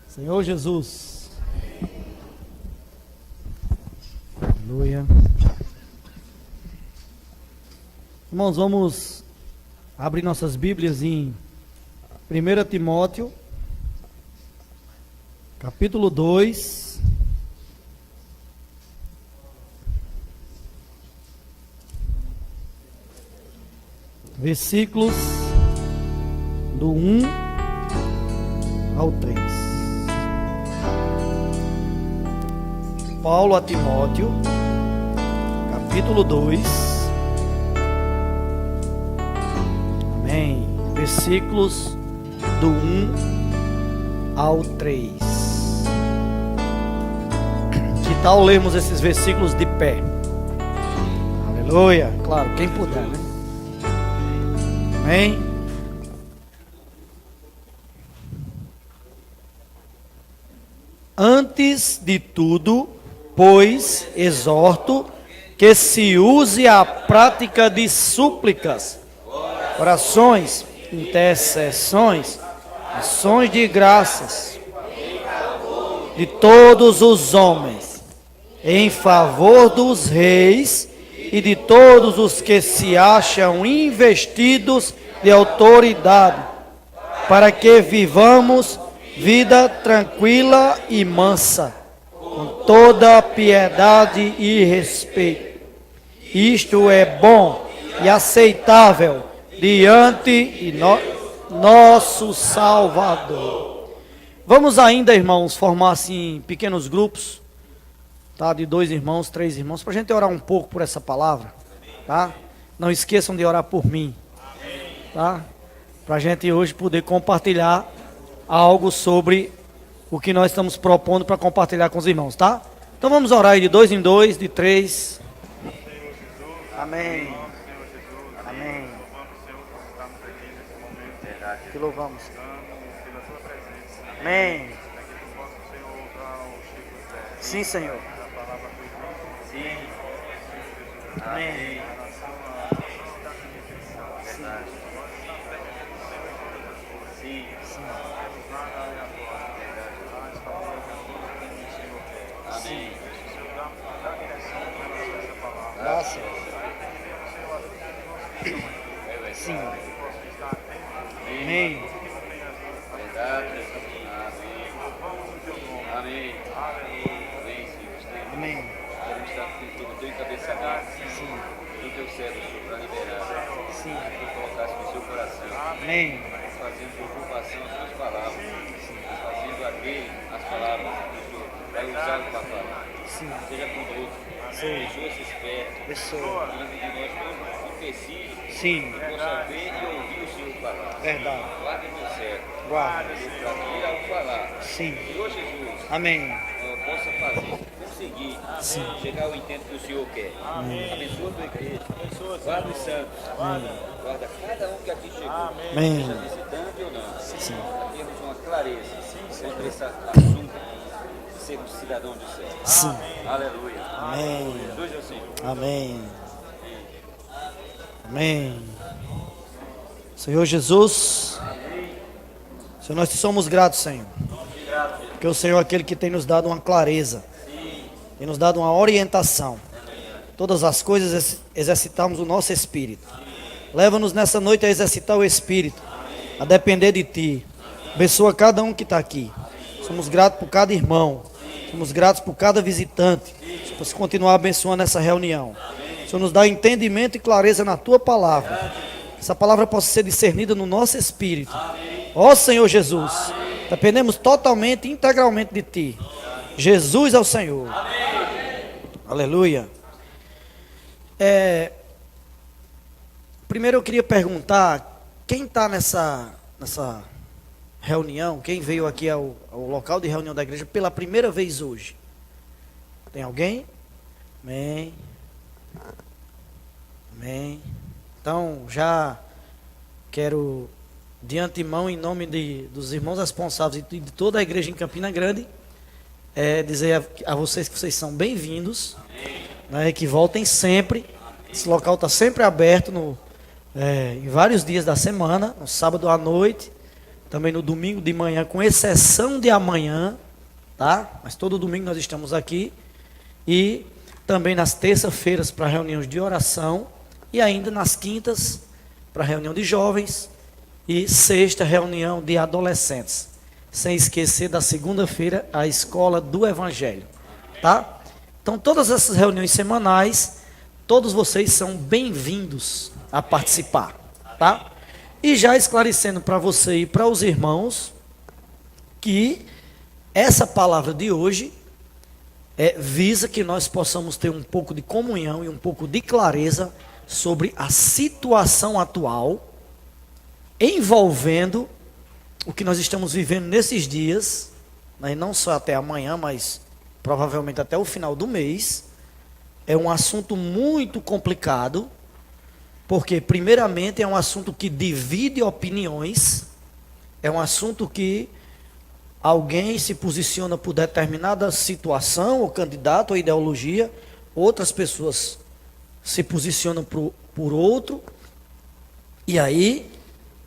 Senhor Jesus. Aleluia. Irmãos, vamos abrir nossas Bíblias em 1 Timóteo, capítulo 2. Versículos do 1 ao 3. Paulo a Timóteo, capítulo 2. Amém. Versículos do 1 ao 3. Que tal lermos esses versículos de pé? Aleluia. Claro, quem puder, né? Amém. Antes de tudo, pois, exorto que se use a prática de súplicas, orações, intercessões, ações de graças de todos os homens, em favor dos reis e de todos os que se acham investidos de autoridade, para que vivamos vida tranquila e mansa, com toda piedade e respeito. Isto é bom e aceitável diante de nosso Salvador. Vamos ainda, irmãos, formar assim pequenos grupos, tá? De 2 irmãos, 3 irmãos, para a gente orar um pouco por essa palavra, tá? Não esqueçam de orar por mim, tá? Para a gente hoje poder compartilhar algo sobre o que nós estamos propondo para compartilhar com os irmãos, tá? Então vamos orar aí de 2 em 2, de 3. Amém. Amém. Te louvamos. Amém. Sim, Senhor. Sim. Amém. Graças. Sim. Amém. Amém. Amém. Queremos estar com o teu encabeçamento. Sim. Do teu servo, Senhor, para liberar. Sim. Que tu colocasse no seu coração. Amém. Fazendo por ocupação as suas palavras. Fazendo aquele as palavras do Senhor. Vai usar o papai. Sim. Seja conosco. Sim. Pessoas espertas. Pessoa. Diante de nós todos empecilhos. Sim. Que possa ver e ouvir o Senhor falar. Verdade. Guarda o meu servo. Guarda. Para que ao falar. Sim. Senhor Jesus. Amém. Possa fazer, conseguir chegar ao intento que o Senhor quer. Abençoa a tua igreja, guarda os santos, guarda cada um que aqui chegou, Amém. seja visitante ou não, Sim. para termos uma clareza sobre esse assunto de sermos cidadãos do céu. Sim. Aleluia. Amém. Jesus é o Senhor. Amém. Amém. Senhor Jesus, Senhor, nós te somos gratos, Senhor, porque o Senhor é aquele que tem nos dado uma clareza, tem nos dado uma orientação. Todas as coisas exercitamos o nosso espírito. Leva-nos nessa noite a exercitar o espírito, a depender de Ti. Abençoa cada um que está aqui. Somos gratos por cada irmão, somos gratos por cada visitante. Para continuar abençoando essa reunião. O Senhor nos dá entendimento e clareza na Tua palavra. Essa palavra possa ser discernida no nosso espírito. Ó Senhor Jesus, dependemos totalmente, integralmente de Ti. Jesus é o Senhor. Aleluia. Primeiro eu queria perguntar, quem está nessa reunião, quem veio aqui ao local de reunião da igreja pela primeira vez hoje? Tem alguém? Amém. Amém. Então, já quero, de antemão, em nome dos irmãos responsáveis e de toda a igreja em Campina Grande, dizer a vocês que vocês são bem-vindos, né, que voltem sempre. Esse local está sempre aberto em vários dias da semana, no sábado à noite, também no domingo de manhã, com exceção de amanhã, tá? Mas todo domingo nós estamos aqui. E também nas terças-feiras para reuniões de oração. E ainda nas quintas para reunião de jovens. E sexta, reunião de adolescentes. Sem esquecer da segunda-feira, a escola do Evangelho, tá? Então, todas essas reuniões semanais, todos vocês são bem-vindos a participar, tá? E já esclarecendo para você e para os irmãos, que essa palavra de hoje visa que nós possamos ter um pouco de comunhão e um pouco de clareza sobre a situação atual, envolvendo o que nós estamos vivendo nesses dias, né, não só até amanhã, mas provavelmente até o final do mês. É um assunto muito complicado, porque primeiramente é um assunto que divide opiniões, é um assunto que alguém se posiciona por determinada situação, ou candidato, ou ideologia, outras pessoas se posicionam por outro, e aí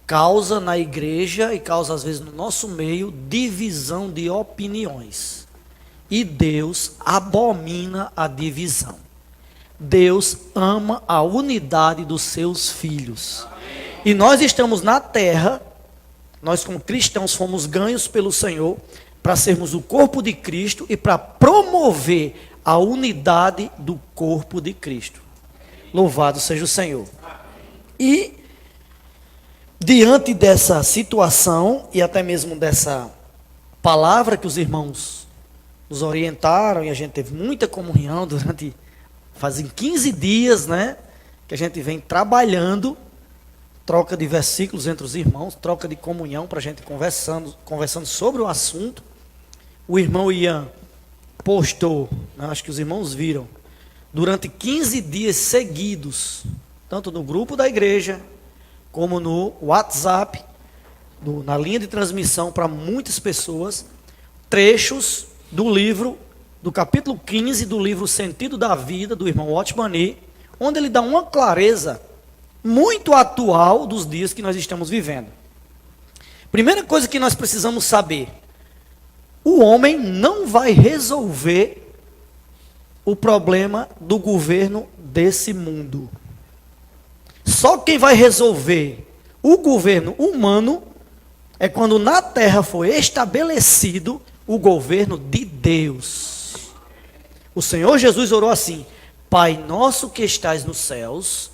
causa na igreja e causa às vezes no nosso meio divisão de opiniões. E Deus abomina a divisão. Deus ama a unidade dos seus filhos. E nós estamos na terra, nós como cristãos fomos ganhos pelo Senhor para sermos o corpo de Cristo e para promover a unidade do corpo de Cristo. Louvado seja o Senhor. E diante dessa situação e até mesmo dessa palavra que os irmãos nos orientaram, e a gente teve muita comunhão fazem 15 dias, né, que a gente vem trabalhando, troca de versículos entre os irmãos, troca de comunhão para a gente conversando sobre o assunto. O irmão Ian postou, né, acho que os irmãos viram, durante 15 dias seguidos, tanto no grupo da igreja, como no WhatsApp, na linha de transmissão para muitas pessoas, trechos do livro, do capítulo 15 do livro Sentido da Vida, do irmão Watchman, onde ele dá uma clareza muito atual dos dias que nós estamos vivendo. Primeira coisa que nós precisamos saber: o homem não vai resolver o problema do governo desse mundo. Só quem vai resolver o governo humano é quando na terra foi estabelecido o governo de Deus. O Senhor Jesus orou assim: Pai nosso que estás nos céus,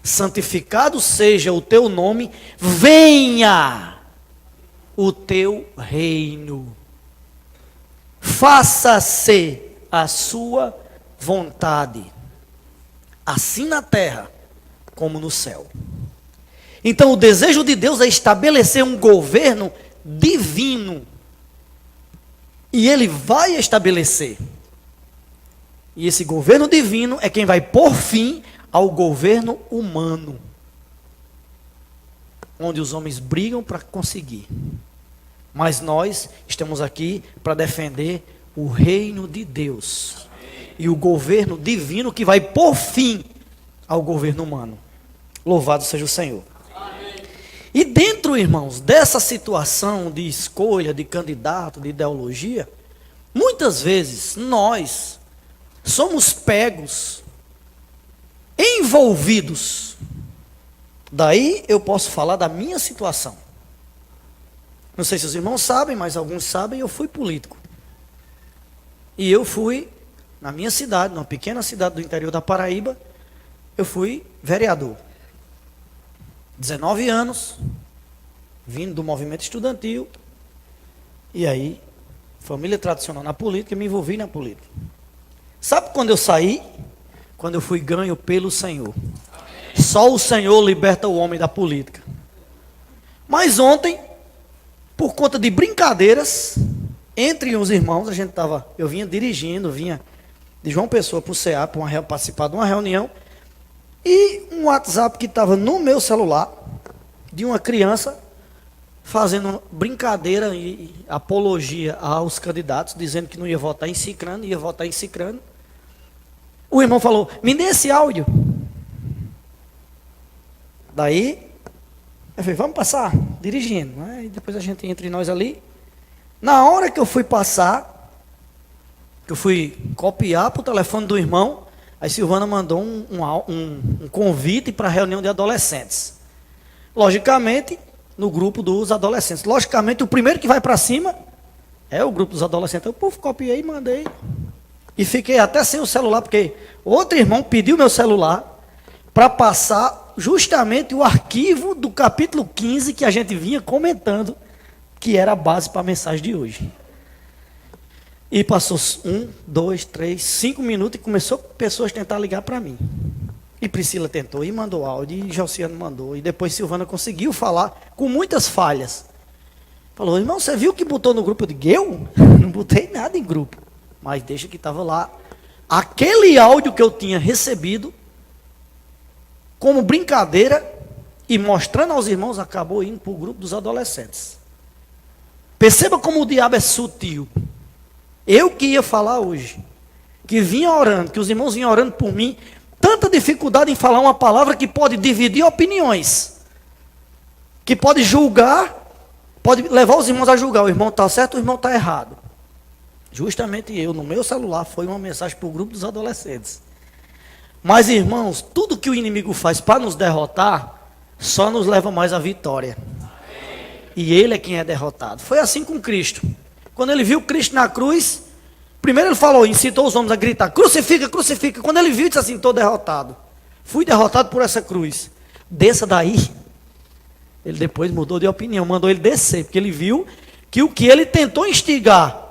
santificado seja o teu nome, venha o teu reino, faça-se a sua vontade, assim na terra como no céu. Então o desejo de Deus é estabelecer um governo divino, e Ele vai estabelecer. E esse governo divino é quem vai pôr fim ao governo humano, onde os homens brigam para conseguir. Mas nós estamos aqui para defender o reino de Deus e o governo divino que vai pôr fim ao governo humano. Louvado seja o Senhor. E dentro, irmãos, dessa situação de escolha de candidato, de ideologia, muitas vezes nós somos pegos, envolvidos. Daí eu posso falar da minha situação. Não sei se os irmãos sabem, mas alguns sabem, eu fui político. E eu fui, na minha cidade, numa pequena cidade do interior da Paraíba, eu fui vereador. 19 anos, vindo do movimento estudantil, e aí, família tradicional na política, me envolvi na política. Sabe quando eu saí? Quando eu fui ganho pelo Senhor. Só o Senhor liberta o homem da política. Mas ontem, por conta de brincadeiras entre os irmãos, eu vinha dirigindo, vinha de João Pessoa para o CEA, para participar de uma reunião, e um WhatsApp que estava no meu celular, de uma criança, fazendo brincadeira e apologia aos candidatos, dizendo que não ia votar em Cicrano, ia votar em Cicrano. O irmão falou: me dê esse áudio. Daí, Eu falei, vamos passar, dirigindo. Aí depois a gente entre nós ali. Na hora que eu fui passar, que eu fui copiar para o telefone do irmão, aí Silvana mandou um convite para a reunião de adolescentes. Logicamente, no grupo dos adolescentes. Logicamente, o primeiro que vai para cima é o grupo dos adolescentes. Eu copiei e mandei. E fiquei até sem o celular, porque outro irmão pediu meu celular para passar justamente o arquivo do capítulo 15 que a gente vinha comentando, que era a base para a mensagem de hoje. E passou 1, 2, 3, 5 minutos e começou pessoas a tentar ligar para mim. E Priscila tentou e mandou áudio, e Josiano mandou, e depois Silvana conseguiu falar com muitas falhas. Falou, irmão, você viu que botou no grupo? Eu digo, eu? Não botei nada em grupo. Mas deixa que estava lá. Aquele áudio que eu tinha recebido, como brincadeira, e mostrando aos irmãos, acabou indo para o grupo dos adolescentes. Perceba como o diabo é sutil. Eu que ia falar hoje, que vinha orando, que os irmãos vinham orando por mim, tanta dificuldade em falar uma palavra que pode dividir opiniões, que pode julgar, pode levar os irmãos a julgar, o irmão está certo, o irmão está errado. Justamente eu, no meu celular, foi uma mensagem para o grupo dos adolescentes. Mas, irmãos, tudo que o inimigo faz para nos derrotar, só nos leva mais à vitória. E ele é quem é derrotado. Foi assim com Cristo. Quando ele viu Cristo na cruz, primeiro ele falou, incitou os homens a gritar, crucifica, crucifica. Quando ele viu, disse assim, estou derrotado. Fui derrotado por essa cruz. Desça daí. Ele depois mudou de opinião, mandou ele descer, porque ele viu que o que ele tentou instigar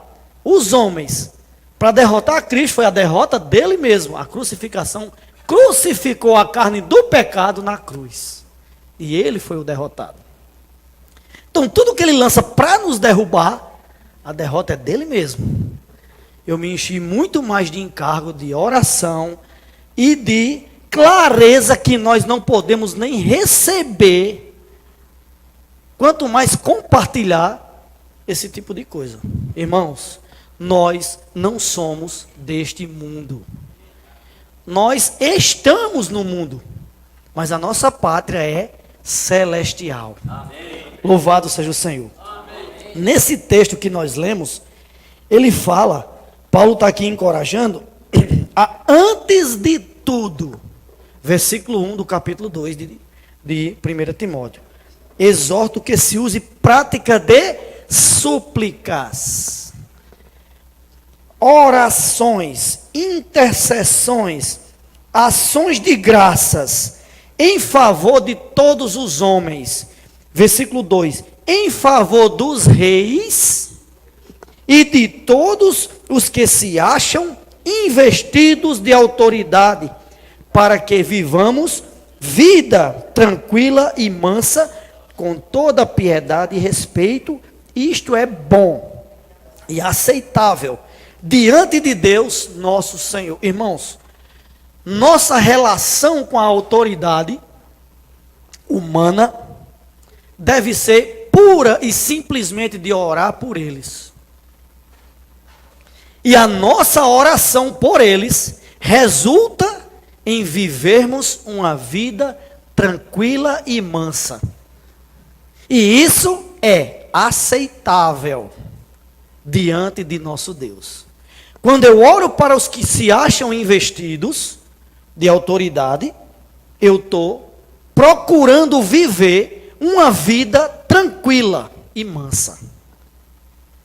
os homens para derrotar Cristo foi a derrota dele mesmo. A crucificação crucificou a carne do pecado na cruz. E ele foi o derrotado. Então tudo que ele lança para nos derrubar, a derrota é dele mesmo. Eu me enchi muito mais de encargo, de oração e de clareza que nós não podemos nem receber, quanto mais compartilhar esse tipo de coisa. Irmãos, nós não somos deste mundo. Nós estamos no mundo, mas a nossa pátria é celestial. Amém. Louvado seja o Senhor. Amém. Nesse texto que nós lemos, ele fala, Paulo está aqui encorajando, antes de tudo, versículo 1 do capítulo 2 de 1 Timóteo, exorto que se use prática de súplicas, orações, intercessões, ações de graças, em favor de todos os homens. Versículo 2, em favor dos reis e de todos os que se acham investidos de autoridade, para que vivamos vida tranquila e mansa, com toda piedade e respeito. Isto é bom e aceitável diante de Deus nosso Senhor. Irmãos, nossa relação com a autoridade humana deve ser pura e simplesmente de orar por eles. E a nossa oração por eles resulta em vivermos uma vida tranquila e mansa. E isso é aceitável diante de nosso Deus. Quando eu oro para os que se acham investidos de autoridade, eu estou procurando viver uma vida tranquila e mansa.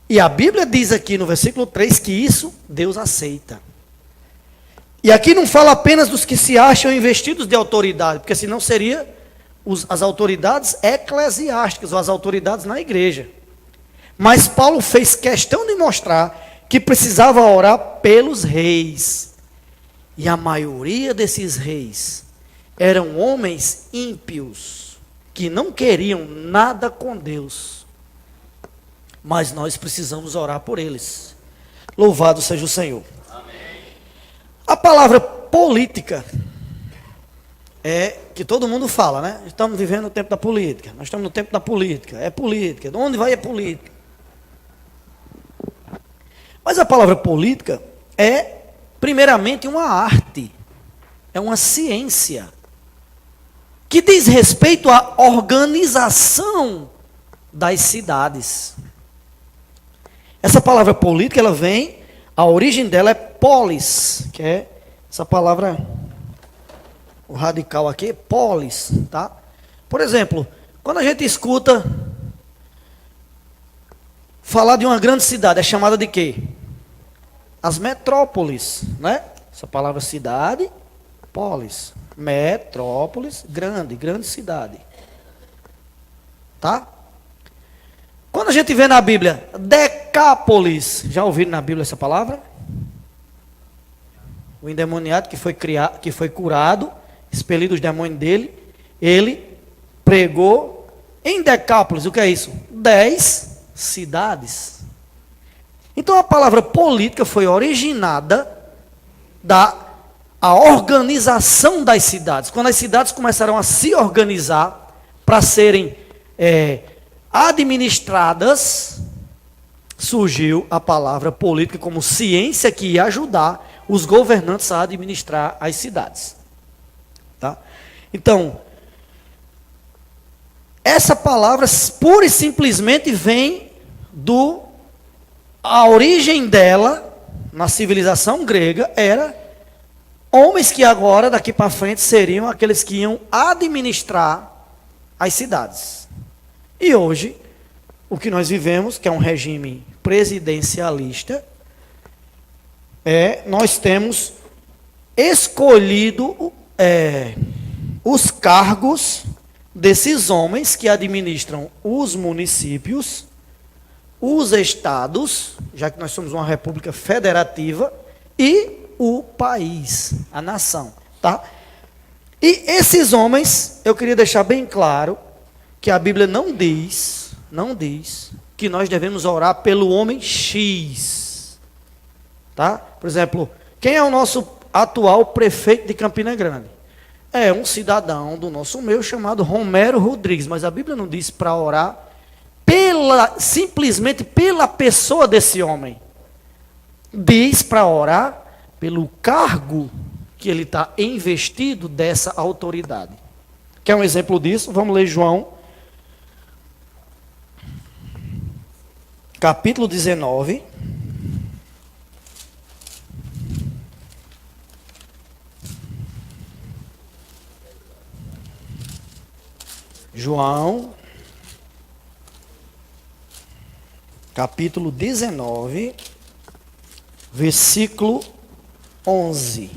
E a Bíblia diz aqui no versículo 3 que isso Deus aceita. E aqui não fala apenas dos que se acham investidos de autoridade, porque senão seria as autoridades eclesiásticas, ou as autoridades na igreja. Mas Paulo fez questão de mostrar que precisava orar pelos reis. E a maioria desses reis eram homens ímpios, que não queriam nada com Deus. Mas nós precisamos orar por eles. Louvado seja o Senhor. Amém. A palavra política é que todo mundo fala, né? Estamos vivendo o tempo da política. Nós estamos no tempo da política. É política. De onde vai a política? Mas a palavra política é, primeiramente, uma arte. É uma ciência. que diz respeito à organização das cidades. Essa palavra política, ela vem, a origem dela é polis, que é essa palavra, o radical aqui, polis, tá? Por exemplo, quando a gente escuta falar de uma grande cidade, é chamada de quê? As metrópoles, né? Essa palavra cidade, polis, metrópolis, grande cidade. Tá? Quando a gente vê na Bíblia, Decápolis, já ouviram na Bíblia essa palavra? O endemoniado que foi curado, expelido os demônios dele, ele pregou em Decápolis, o que é isso? 10 cidades. Então a palavra política foi originada a organização das cidades. Quando as cidades começaram a se organizar para serem administradas, surgiu a palavra política como ciência que ia ajudar os governantes a administrar as cidades. Tá? Então, essa palavra pura e simplesmente vem a origem dela na civilização grega era homens que agora, daqui para frente, seriam aqueles que iam administrar as cidades. E hoje, o que nós vivemos, que é um regime presidencialista, nós temos escolhido os cargos desses homens que administram os municípios, os estados, já que nós somos uma república federativa, e o país, a nação, tá? E esses homens, eu queria deixar bem claro que a Bíblia não diz que nós devemos orar pelo homem X, tá? Por exemplo, quem é o nosso atual prefeito de Campina Grande? É um cidadão do nosso meio chamado Romero Rodrigues, mas a Bíblia não diz para orar simplesmente pela pessoa desse homem. Diz para orar pelo cargo que ele está investido dessa autoridade. Quer um exemplo disso? Vamos ler João, capítulo 19. João, capítulo 19, versículo 11.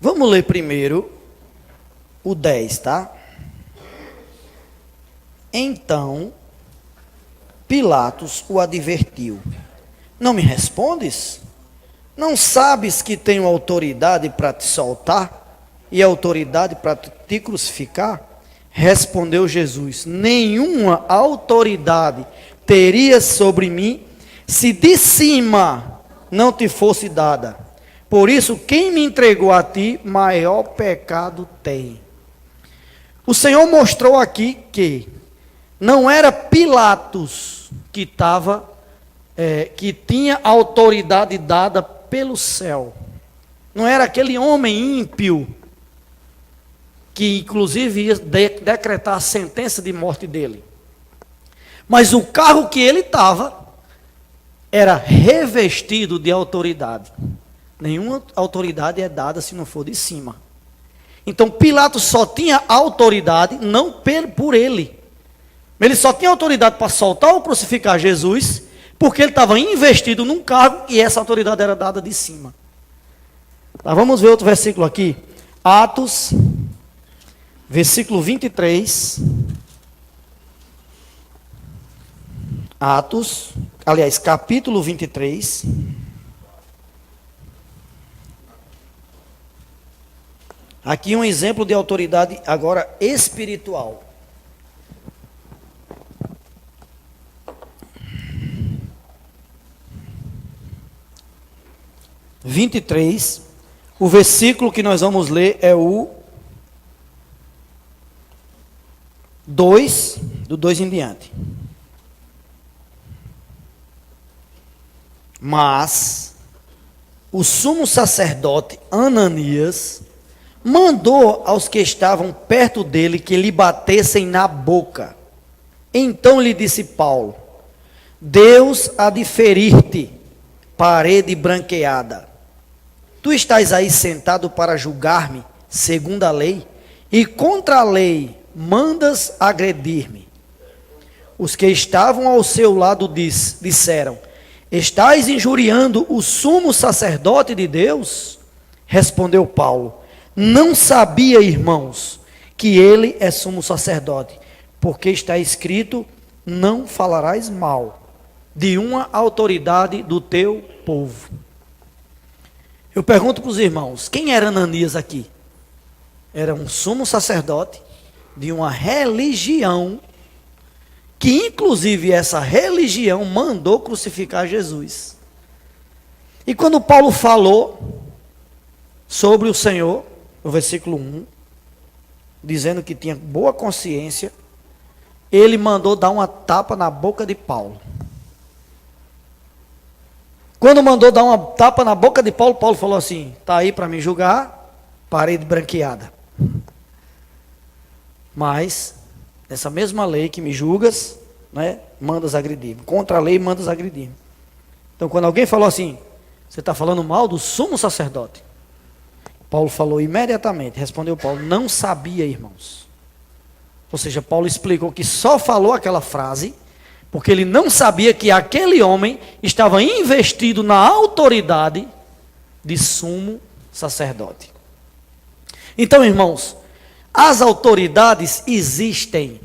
Vamos ler primeiro o 10, tá? Então, Pilatos o advertiu: não me respondes? Não sabes que tenho autoridade para te soltar e autoridade para te crucificar? Respondeu Jesus: nenhuma autoridade teria sobre mim se de cima não te fosse dada. Por isso, quem me entregou a ti, maior pecado tem. O Senhor mostrou aqui que não era Pilatos que tinha autoridade dada pelo céu. Não era aquele homem ímpio que inclusive ia decretar a sentença de morte dele. Mas o carro que ele estava era revestido de autoridade. Nenhuma autoridade é dada se não for de cima. Então Pilatos só tinha autoridade, não por ele. Ele só tinha autoridade para soltar ou crucificar Jesus, porque ele estava investido num cargo e essa autoridade era dada de cima. Tá, vamos ver outro versículo aqui. Atos, versículo 23. Capítulo 23. Aqui um exemplo de autoridade agora espiritual. O versículo que nós vamos ler é o 2, do 2 em diante. Mas o sumo sacerdote Ananias mandou aos que estavam perto dele que lhe batessem na boca. Então lhe disse Paulo: Deus há de ferir-te, parede branqueada. Tu estás aí sentado para julgar-me segundo a lei, e contra a lei mandas agredir-me. Os que estavam ao seu lado disseram: Estás injuriando o sumo sacerdote de Deus? Respondeu Paulo: Não sabia, irmãos, que ele é sumo sacerdote, porque está escrito: Não falarás mal de uma autoridade do teu povo. Eu pergunto para os irmãos, quem era Ananias aqui? Era um sumo sacerdote de uma religião, que inclusive essa religião mandou crucificar Jesus. E quando Paulo falou sobre o Senhor, no versículo 1, dizendo que tinha boa consciência, ele mandou dar uma tapa na boca de Paulo. Quando mandou dar uma tapa na boca de Paulo, Paulo falou assim: está aí para me julgar, parede branqueada. Mas, essa mesma lei que me julgas, né, mandas agredir-me. Contra a lei, mandas agredir-me. Então, quando alguém falou assim: você está falando mal do sumo sacerdote? Paulo falou imediatamente, respondeu Paulo: não sabia, irmãos. Ou seja, Paulo explicou que só falou aquela frase porque ele não sabia que aquele homem estava investido na autoridade de sumo sacerdote. Então, irmãos, as autoridades existem.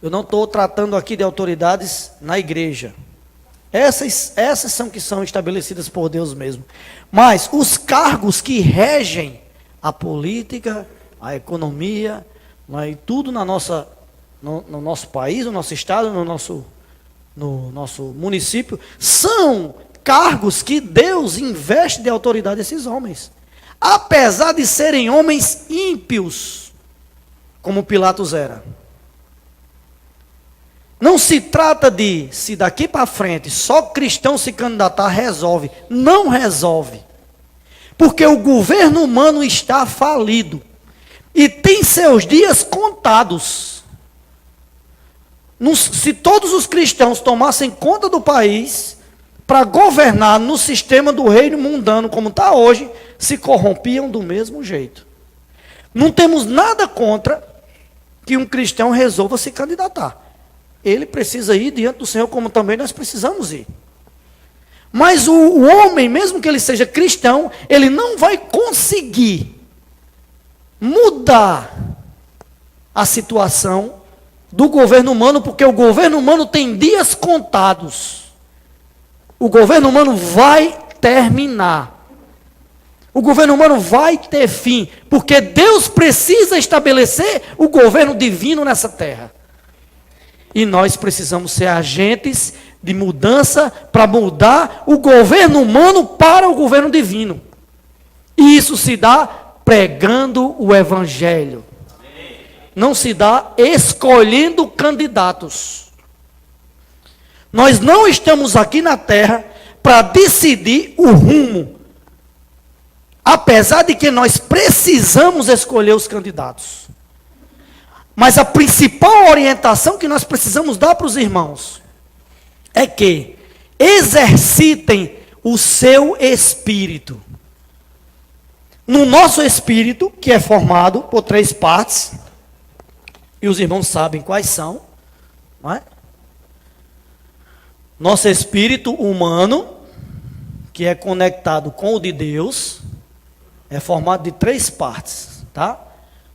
Eu não estou tratando aqui de autoridades na igreja. Essas são que são estabelecidas por Deus mesmo. Mas os cargos que regem a política, a economia, e tudo no nosso país, no nosso estado, no nosso município, são cargos que Deus investe de autoridade a esses homens. Apesar de serem homens ímpios, como Pilatos era. Não se trata de, se daqui para frente só cristão se candidatar, resolve. Não resolve. Porque o governo humano está falido. E tem seus dias contados. Se todos os cristãos tomassem conta do país, para governar no sistema do reino mundano como está hoje, se corrompiam do mesmo jeito. Não temos nada contra que um cristão resolva se candidatar. Ele precisa ir diante do Senhor, como também nós precisamos ir. Mas o homem, mesmo que ele seja cristão, ele não vai conseguir mudar a situação do governo humano, porque o governo humano tem dias contados. O governo humano vai terminar. O governo humano vai ter fim, porque Deus precisa estabelecer o governo divino nessa terra. E nós precisamos ser agentes de mudança para mudar o governo humano para o governo divino. E isso se dá pregando o evangelho. Não se dá escolhendo candidatos. Nós não estamos aqui na terra para decidir o rumo. Apesar de que nós precisamos escolher os candidatos. Mas a principal orientação que nós precisamos dar para os irmãos é que exercitem o seu espírito. No nosso espírito, que é formado por 3 partes, e os irmãos sabem quais são, não é? Nosso espírito humano, que é conectado com o de Deus, é formado de 3 partes, tá?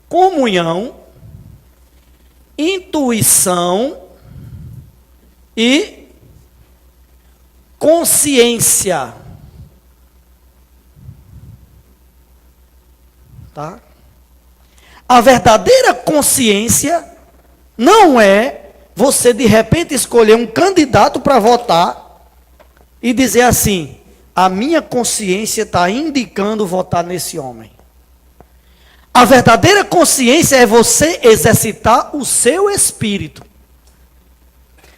Comunhão, intuição e consciência. Tá? A verdadeira consciência não é você de repente escolher um candidato para votar e dizer assim: a minha consciência está indicando votar nesse homem. A verdadeira consciência é você exercitar o seu espírito.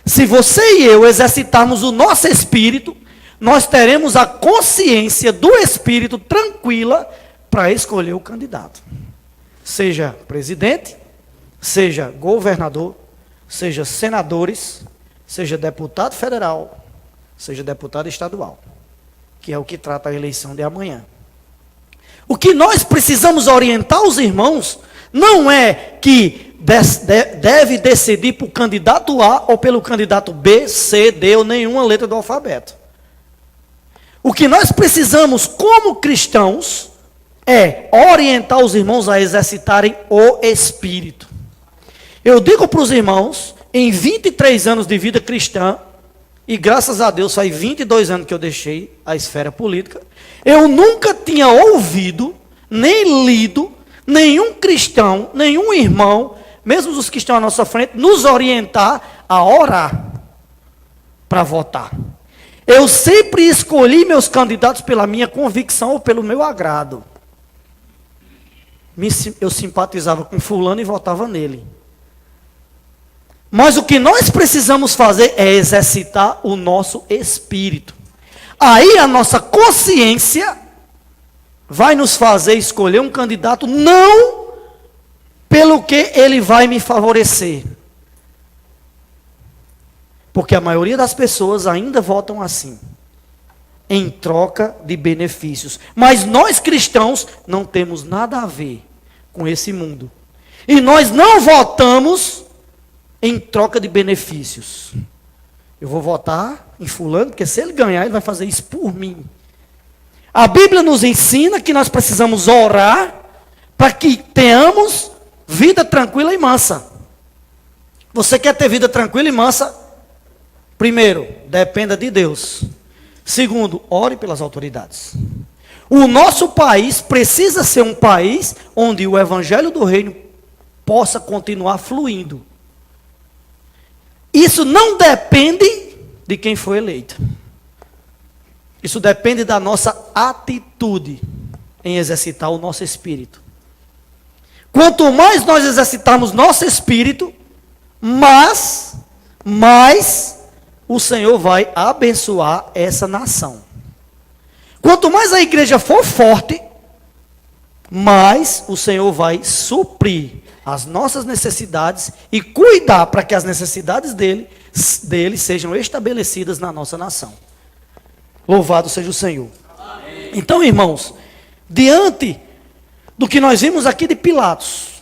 Se você e eu exercitarmos o nosso espírito, nós teremos a consciência do Espírito tranquila para escolher o candidato. Seja presidente, seja governador, seja senadores, seja deputado federal, seja deputado estadual, que é o que trata a eleição de amanhã. O que nós precisamos orientar os irmãos não é que deve decidir por candidato A ou pelo candidato B, C, D ou nenhuma letra do alfabeto. O que nós precisamos como cristãos é orientar os irmãos a exercitarem o Espírito. Eu digo para os irmãos, em 23 anos de vida cristã, e graças a Deus faz 22 anos que eu deixei a esfera política, eu nunca tinha ouvido, nem lido, nenhum cristão, nenhum irmão, mesmo os que estão à nossa frente, nos orientar a orar para votar. Eu sempre escolhi meus candidatos pela minha convicção ou pelo meu agrado. Eu simpatizava com fulano e votava nele. Mas o que nós precisamos fazer é exercitar o nosso espírito. Aí a nossa consciência vai nos fazer escolher um candidato não pelo que ele vai me favorecer. Porque a maioria das pessoas ainda votam assim, em troca de benefícios. Mas nós cristãos não temos nada a ver com esse mundo. E nós não votamos em troca de benefícios. Eu vou votar em fulano, porque se ele ganhar, ele vai fazer isso por mim. A Bíblia nos ensina que nós precisamos orar para que tenhamos vida tranquila e mansa. Você quer ter vida tranquila e mansa? Primeiro, dependa de Deus. Segundo, ore pelas autoridades. O nosso país precisa ser um país onde o evangelho do reino possa continuar fluindo. Isso não depende de quem foi eleito. Isso depende da nossa atitude em exercitar o nosso espírito. Quanto mais nós exercitarmos nosso espírito, mais o Senhor vai abençoar essa nação. Quanto mais a igreja for forte, mais o Senhor vai suprir as nossas necessidades e cuidar para que as necessidades dele sejam estabelecidas na nossa nação. Louvado seja o Senhor. Amém. Então, irmãos, diante do que nós vimos aqui de Pilatos,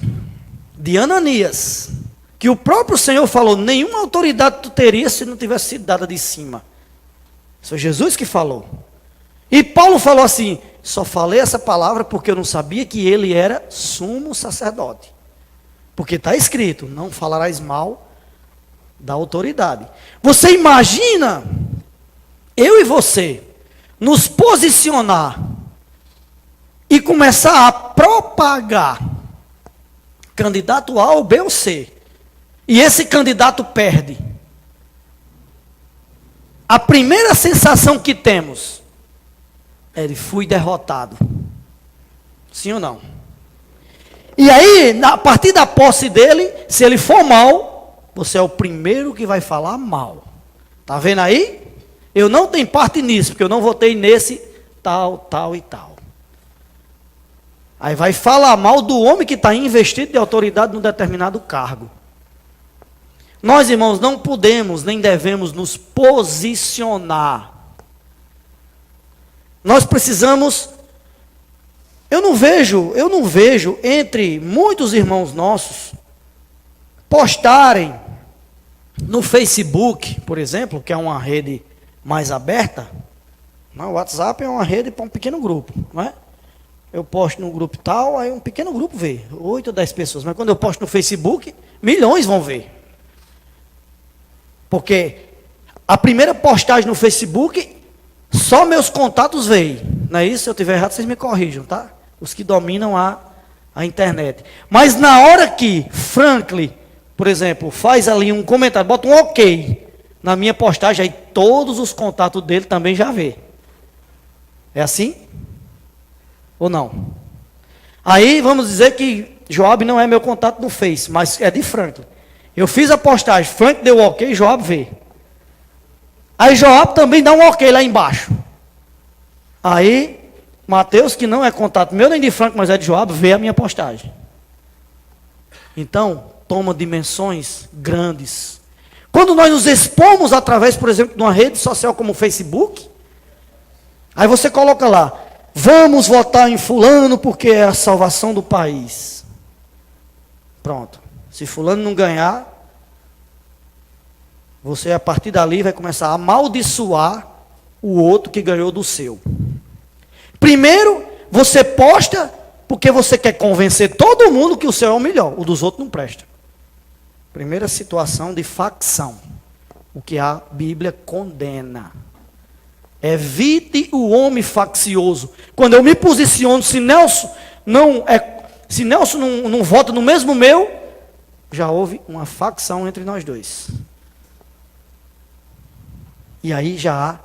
de Ananias, que o próprio Senhor falou, nenhuma autoridade tu teria se não tivesse sido dada de cima. Isso foi Jesus que falou. E Paulo falou assim, só falei essa palavra porque eu não sabia que ele era sumo sacerdote. Porque está escrito, não falarás mal da autoridade. Você imagina, eu e você, nos posicionar e começar a propagar candidato A ou B ou C, e esse candidato perde. A primeira sensação que temos é de fui derrotado. Sim ou não? E aí, a partir da posse dele, se ele for mal, você é o primeiro que vai falar mal. Está vendo aí? Eu não tenho parte nisso, porque eu não votei nesse tal, tal e tal. Aí vai falar mal do homem que está investido de autoridade num determinado cargo. Nós, irmãos, não podemos nem devemos nos posicionar. Nós precisamos... Eu não vejo entre muitos irmãos nossos postarem no Facebook, por exemplo, que é uma rede mais aberta. O WhatsApp é uma rede para um pequeno grupo, não é? Eu posto no grupo tal, aí um pequeno grupo vê, 8 ou 10 pessoas. Mas quando eu posto no Facebook, milhões vão ver. Porque a primeira postagem no Facebook, só meus contatos veem. Não é isso? Se eu estiver errado, vocês me corrijam, tá? Os que dominam a internet. Mas na hora que Franklin, por exemplo, faz ali um comentário, bota um ok na minha postagem, aí todos os contatos dele também já vê. É assim? Ou não? Aí vamos dizer que Joab não é meu contato no Face, mas é de Franklin. Eu fiz a postagem, Franklin deu ok, Joab vê. Aí Joabe também dá um ok lá embaixo. Aí Mateus, que não é contato meu nem de Franco, mas é de Joabe, vê a minha postagem. Então, toma dimensões grandes. Quando nós nos expomos através, por exemplo, de uma rede social como o Facebook, aí você coloca lá, vamos votar em fulano porque é a salvação do país. Pronto. Se fulano não ganhar, você a partir dali vai começar a amaldiçoar o outro que ganhou do seu. Primeiro, você posta porque você quer convencer todo mundo que o seu é o melhor, o dos outros não presta. Primeira situação de facção, o que a Bíblia condena. Evite o homem faccioso. Quando eu me posiciono, se Nelson não vota no mesmo meu, já houve uma facção entre nós dois. E aí já há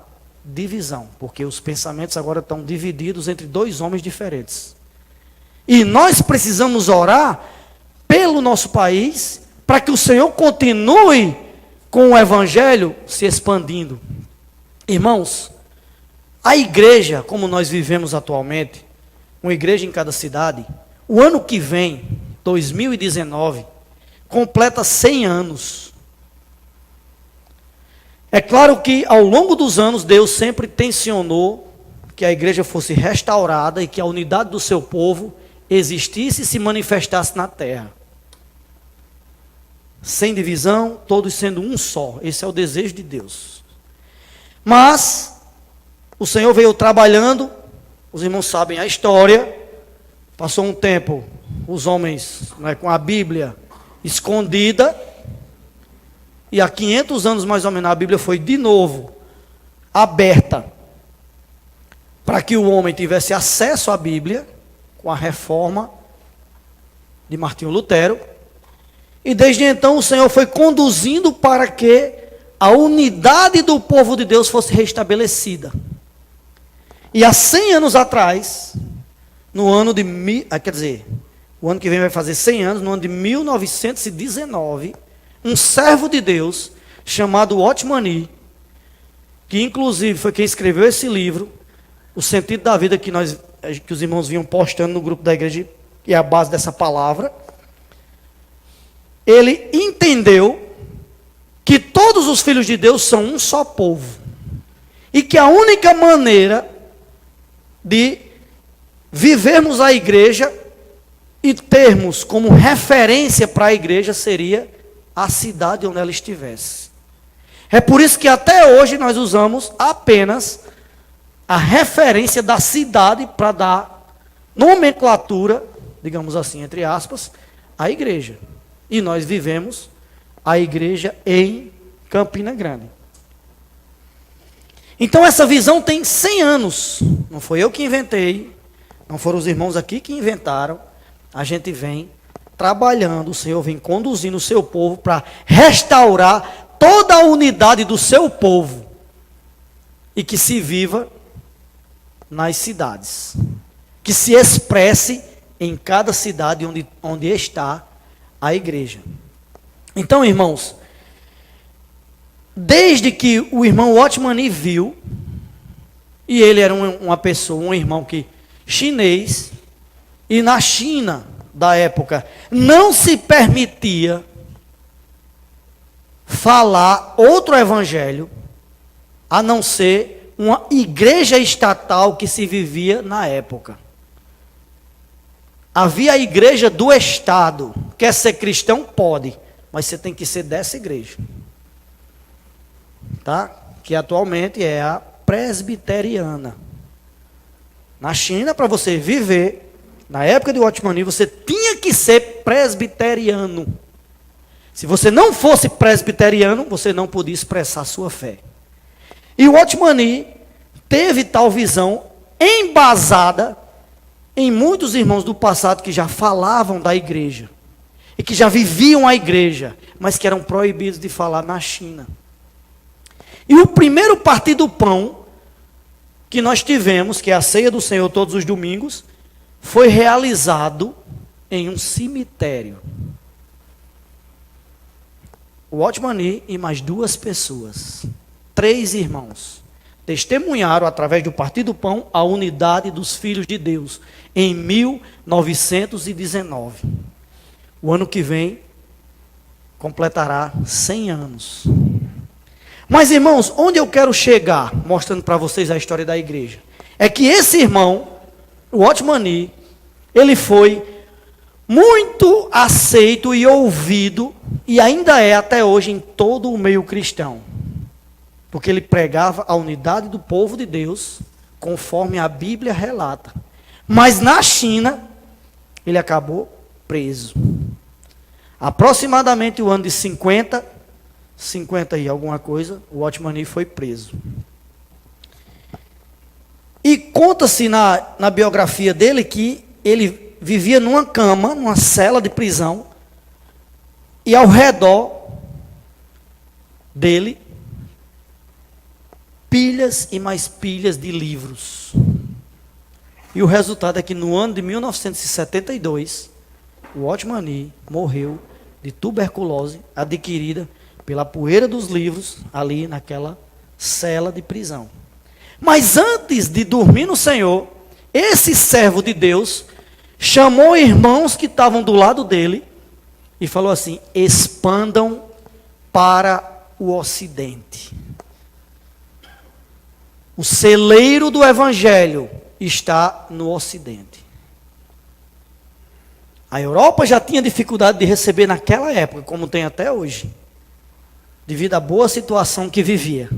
divisão, porque os pensamentos agora estão divididos entre dois homens diferentes. E nós precisamos orar pelo nosso país, para que o Senhor continue com o Evangelho se expandindo. Irmãos, a igreja, como nós vivemos atualmente, uma igreja em cada cidade, o ano que vem, 2019, completa 100 anos. É claro que ao longo dos anos, Deus sempre tensionou que a igreja fosse restaurada e que a unidade do seu povo existisse e se manifestasse na terra. Sem divisão, todos sendo um só. Esse é o desejo de Deus. Mas o Senhor veio trabalhando, os irmãos sabem a história. Passou um tempo, os homens com a Bíblia escondida. E há 500 anos mais ou menos, a Bíblia foi de novo aberta para que o homem tivesse acesso à Bíblia, com a reforma de Martinho Lutero. E desde então o Senhor foi conduzindo para que a unidade do povo de Deus fosse restabelecida. E há 100 anos atrás, no ano de, o ano que vem vai fazer 100 anos, no ano de 1919, um servo de Deus, chamado Watchman, que inclusive foi quem escreveu esse livro, O Sentido da Vida, que os irmãos vinham postando no grupo da igreja, e é a base dessa palavra, ele entendeu que todos os filhos de Deus são um só povo. E que a única maneira de vivermos a igreja e termos como referência para a igreja seria a cidade onde ela estivesse. É por isso que até hoje nós usamos apenas a referência da cidade para dar nomenclatura, digamos assim, entre aspas, à igreja. E nós vivemos a igreja em Campina Grande. Então essa visão tem 100 anos. Não foi eu que inventei, não foram os irmãos aqui que inventaram. A gente vem trabalhando, o Senhor vem conduzindo o seu povo para restaurar toda a unidade do seu povo. E que se viva nas cidades. Que se expresse em cada cidade onde está a igreja. Então, irmãos, desde que o irmão Watchman viu, e ele era uma pessoa, um irmão chinês, e na China da época não se permitia falar outro evangelho a não ser uma igreja estatal que se vivia na época. Havia a igreja do Estado. Quer ser cristão? Pode. Mas você tem que ser dessa igreja. Tá? Que atualmente é a presbiteriana. Na China, para você viver, na época de Watchman, você tinha que ser presbiteriano. Se você não fosse presbiteriano, você não podia expressar sua fé. E o Watchman teve tal visão embasada em muitos irmãos do passado que já falavam da igreja e que já viviam a igreja, mas que eram proibidos de falar na China. E o primeiro partir do pão que nós tivemos, que é a ceia do Senhor todos os domingos, foi realizado em um cemitério. O Watchman e mais 2 pessoas. 3 irmãos testemunharam, através do Partir do Pão, a unidade dos filhos de Deus, em 1919. O ano que vem, completará 100 anos. Mas, irmãos, onde eu quero chegar, mostrando para vocês a história da igreja, é que esse irmão, o Otmani, ele foi muito aceito e ouvido, e ainda é até hoje em todo o meio cristão, porque ele pregava a unidade do povo de Deus, conforme a Bíblia relata. Mas na China, ele acabou preso. Aproximadamente o ano de 50 e alguma coisa, o Otmani foi preso. E conta-se na biografia dele que ele vivia numa cama, numa cela de prisão, e ao redor dele, pilhas e mais pilhas de livros. E o resultado é que no ano de 1972, o Otmani morreu de tuberculose adquirida pela poeira dos livros ali naquela cela de prisão. Mas antes de dormir no Senhor, esse servo de Deus chamou irmãos que estavam do lado dele e falou assim: expandam para o ocidente. O celeiro do evangelho está no ocidente. A Europa já tinha dificuldade de receber naquela época, como tem até hoje, devido à boa situação que vivia.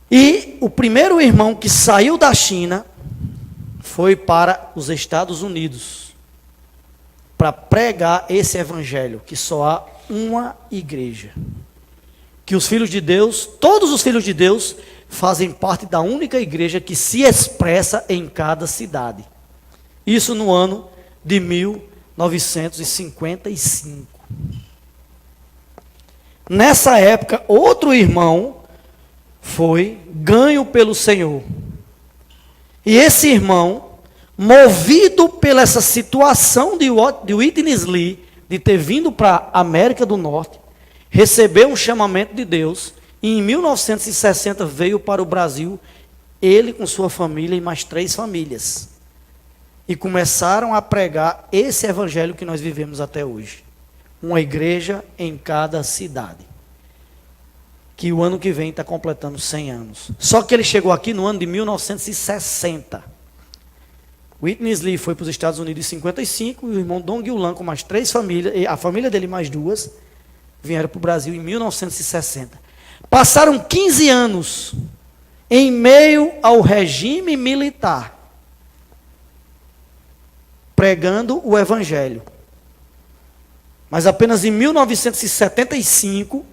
E o primeiro irmão que saiu da China foi para os Estados Unidos para pregar esse evangelho, que só há uma igreja. Que os filhos de Deus, todos os filhos de Deus, fazem parte da única igreja que se expressa em cada cidade. Isso no ano de 1955. Nessa época, outro irmão foi ganho pelo Senhor. E esse irmão, movido pela essa situação de Whitney Lee, de ter vindo para a América do Norte, recebeu um chamamento de Deus, e em 1960 veio para o Brasil, ele com sua família e mais 3 famílias. E começaram a pregar esse evangelho que nós vivemos até hoje. Uma igreja em cada cidade. Que o ano que vem está completando 100 anos. Só que ele chegou aqui no ano de 1960. Whitney Lee foi para os Estados Unidos em 55, e o irmão Dong Yulan com mais 3 famílias, a família dele mais 2, vieram para o Brasil em 1960. Passaram 15 anos em meio ao regime militar, pregando o evangelho. Mas apenas em 1975,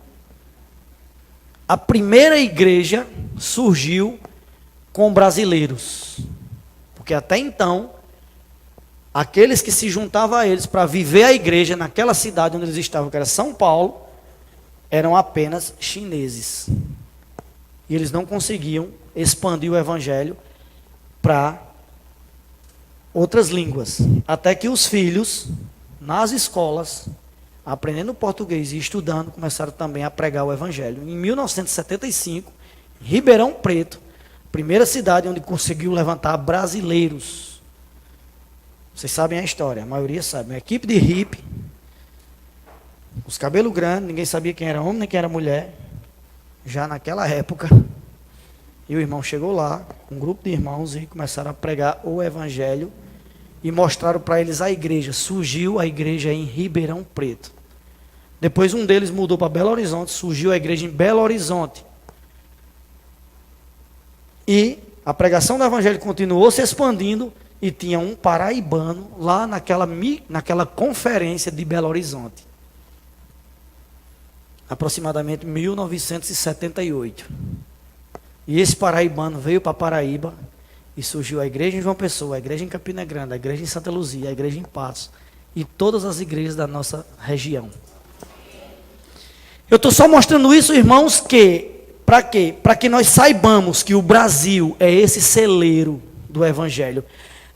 a primeira igreja surgiu com brasileiros. Porque até então, aqueles que se juntavam a eles para viver a igreja naquela cidade onde eles estavam, que era São Paulo, eram apenas chineses. E eles não conseguiam expandir o evangelho para outras línguas. Até que os filhos, nas escolas, aprendendo português e estudando, começaram também a pregar o evangelho. Em 1975, em Ribeirão Preto, primeira cidade onde conseguiu levantar brasileiros. Vocês sabem a história, a maioria sabe. Uma equipe de hippie, os cabelos grandes, ninguém sabia quem era homem nem quem era mulher, já naquela época. E o irmão chegou lá, com um grupo de irmãos, e começaram a pregar o evangelho, e mostraram para eles a igreja. Surgiu a igreja em Ribeirão Preto. Depois um deles mudou para Belo Horizonte, surgiu a igreja em Belo Horizonte. E a pregação do evangelho continuou se expandindo, e tinha um paraibano lá naquela conferência de Belo Horizonte. Aproximadamente 1978. E esse paraibano veio para Paraíba, e surgiu a igreja em João Pessoa, a igreja em Campina Grande, a igreja em Santa Luzia, a igreja em Patos, e todas as igrejas da nossa região. Eu estou só mostrando isso, irmãos, para quê? Para que nós saibamos que o Brasil é esse celeiro do evangelho.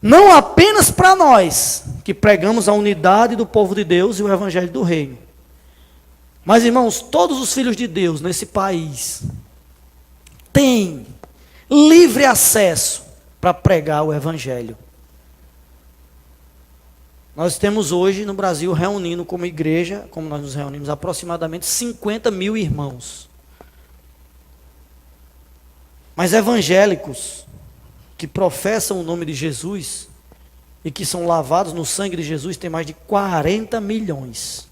Não apenas para nós, que pregamos a unidade do povo de Deus e o evangelho do reino. Mas, irmãos, todos os filhos de Deus nesse país têm livre acesso para pregar o Evangelho. Nós temos hoje no Brasil reunindo como igreja, como nós nos reunimos, aproximadamente 50 mil irmãos. Mas evangélicos que professam o nome de Jesus e que são lavados no sangue de Jesus tem mais de 40 milhões.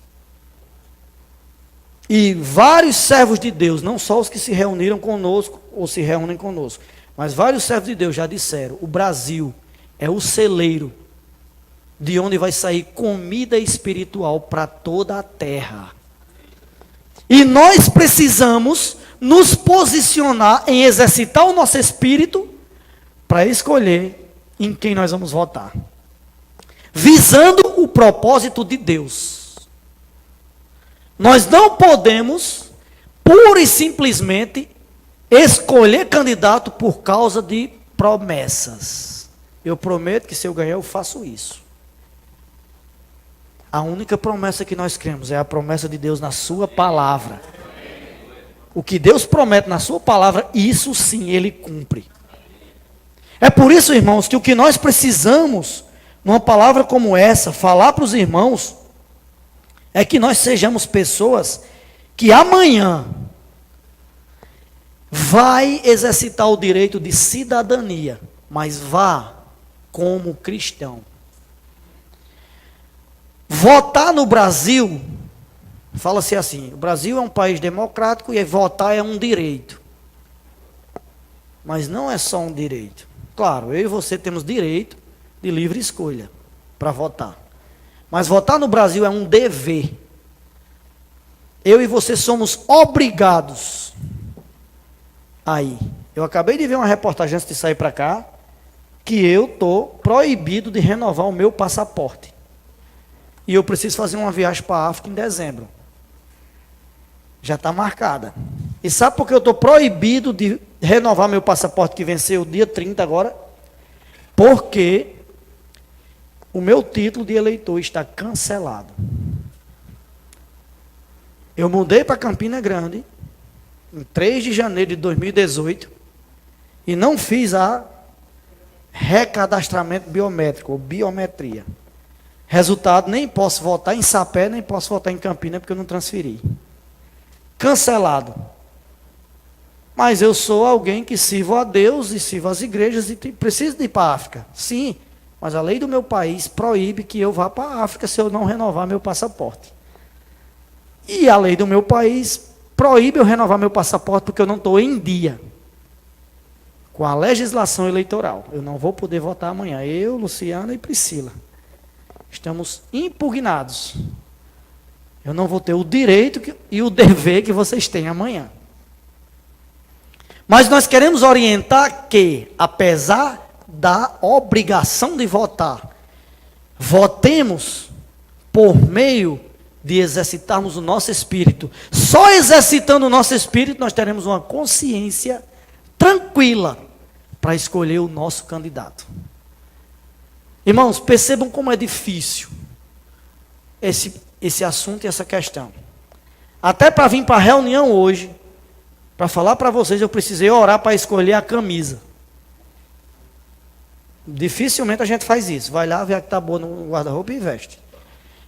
E vários servos de Deus, não só os que se reuniram conosco ou se reúnem conosco, mas vários servos de Deus já disseram: o Brasil é o celeiro de onde vai sair comida espiritual para toda a terra. E nós precisamos nos posicionar em exercitar o nosso espírito para escolher em quem nós vamos votar, visando o propósito de Deus. Nós não podemos, pura e simplesmente, escolher candidato por causa de promessas. Eu prometo que se eu ganhar eu faço isso. A única promessa que nós cremos é a promessa de Deus na sua palavra. O que Deus promete na sua palavra, isso sim Ele cumpre. É por isso, irmãos, que o que nós precisamos, numa palavra como essa, falar para os irmãos, é que nós sejamos pessoas que amanhã vai exercitar o direito de cidadania, mas vá como cristão. Votar no Brasil, fala-se assim, o Brasil é um país democrático e votar é um direito. Mas não é só um direito. Claro, eu e você temos direito de livre escolha para votar. Mas votar no Brasil é um dever. Eu e você somos obrigados a ir. Eu acabei de ver uma reportagem antes de sair para cá, que eu estou proibido de renovar o meu passaporte. E eu preciso fazer uma viagem para a África em dezembro. Já está marcada. E sabe por que eu estou proibido de renovar meu passaporte que venceu dia 30 agora? Porque o meu título de eleitor está cancelado. Eu mudei para Campina Grande em 3 de janeiro de 2018 e não fiz a recadastramento biométrico, ou biometria. Resultado, nem posso votar em Sapé, nem posso votar em Campina, porque eu não transferi. Cancelado. Mas eu sou alguém que sirvo a Deus e sirvo as igrejas e preciso de ir para a África. Sim, mas a lei do meu país proíbe que eu vá para a África se eu não renovar meu passaporte. E a lei do meu país proíbe eu renovar meu passaporte porque eu não estou em dia com a legislação eleitoral. Eu não vou poder votar amanhã. Eu, Luciana e Priscila estamos impugnados. Eu não vou ter o direito e o dever que vocês têm amanhã. Mas nós queremos orientar que, apesar da obrigação de votar, votemos por meio de exercitarmos o nosso espírito. Só exercitando o nosso espírito nós teremos uma consciência tranquila para escolher o nosso candidato. Irmãos, percebam como é difícil esse assunto e essa questão. Até para vir para a reunião hoje, para falar para vocês, eu precisei orar para escolher a camisa. Dificilmente a gente faz isso. Vai lá, vê a que está boa no guarda-roupa e veste.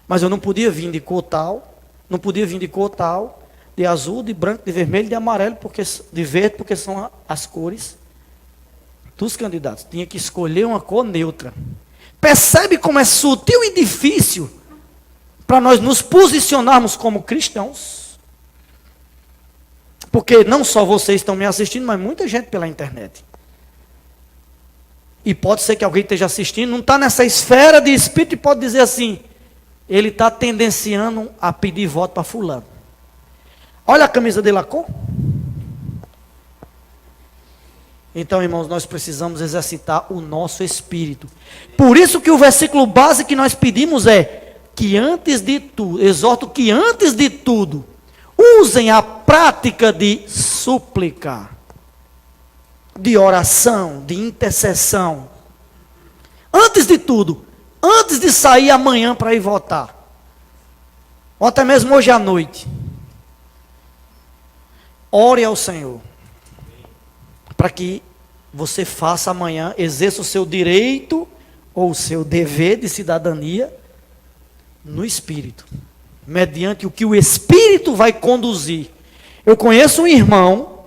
Mas eu não podia vir de cor tal, não podia vir de cor tal, de azul, de branco, de vermelho, de amarelo, de verde, porque são as cores dos candidatos. Tinha que escolher uma cor neutra. Percebe como é sutil e difícil para nós nos posicionarmos como cristãos? Porque não só vocês estão me assistindo, mas muita gente pela internet. E pode ser que alguém esteja assistindo, não está nessa esfera de espírito e pode dizer assim, ele está tendenciando a pedir voto para fulano. Olha a camisa dele, a cor. Então, irmãos, nós precisamos exercitar o nosso espírito. Por isso que o versículo base que nós pedimos é que antes de tudo, exorto que antes de tudo, usem a prática de súplica, de oração, de intercessão. Antes de tudo, antes de sair amanhã para ir votar, ou até mesmo hoje à noite, ore ao Senhor, para que você faça amanhã, exerça o seu direito ou o seu dever de cidadania no Espírito, mediante o que o Espírito vai conduzir. Eu conheço um irmão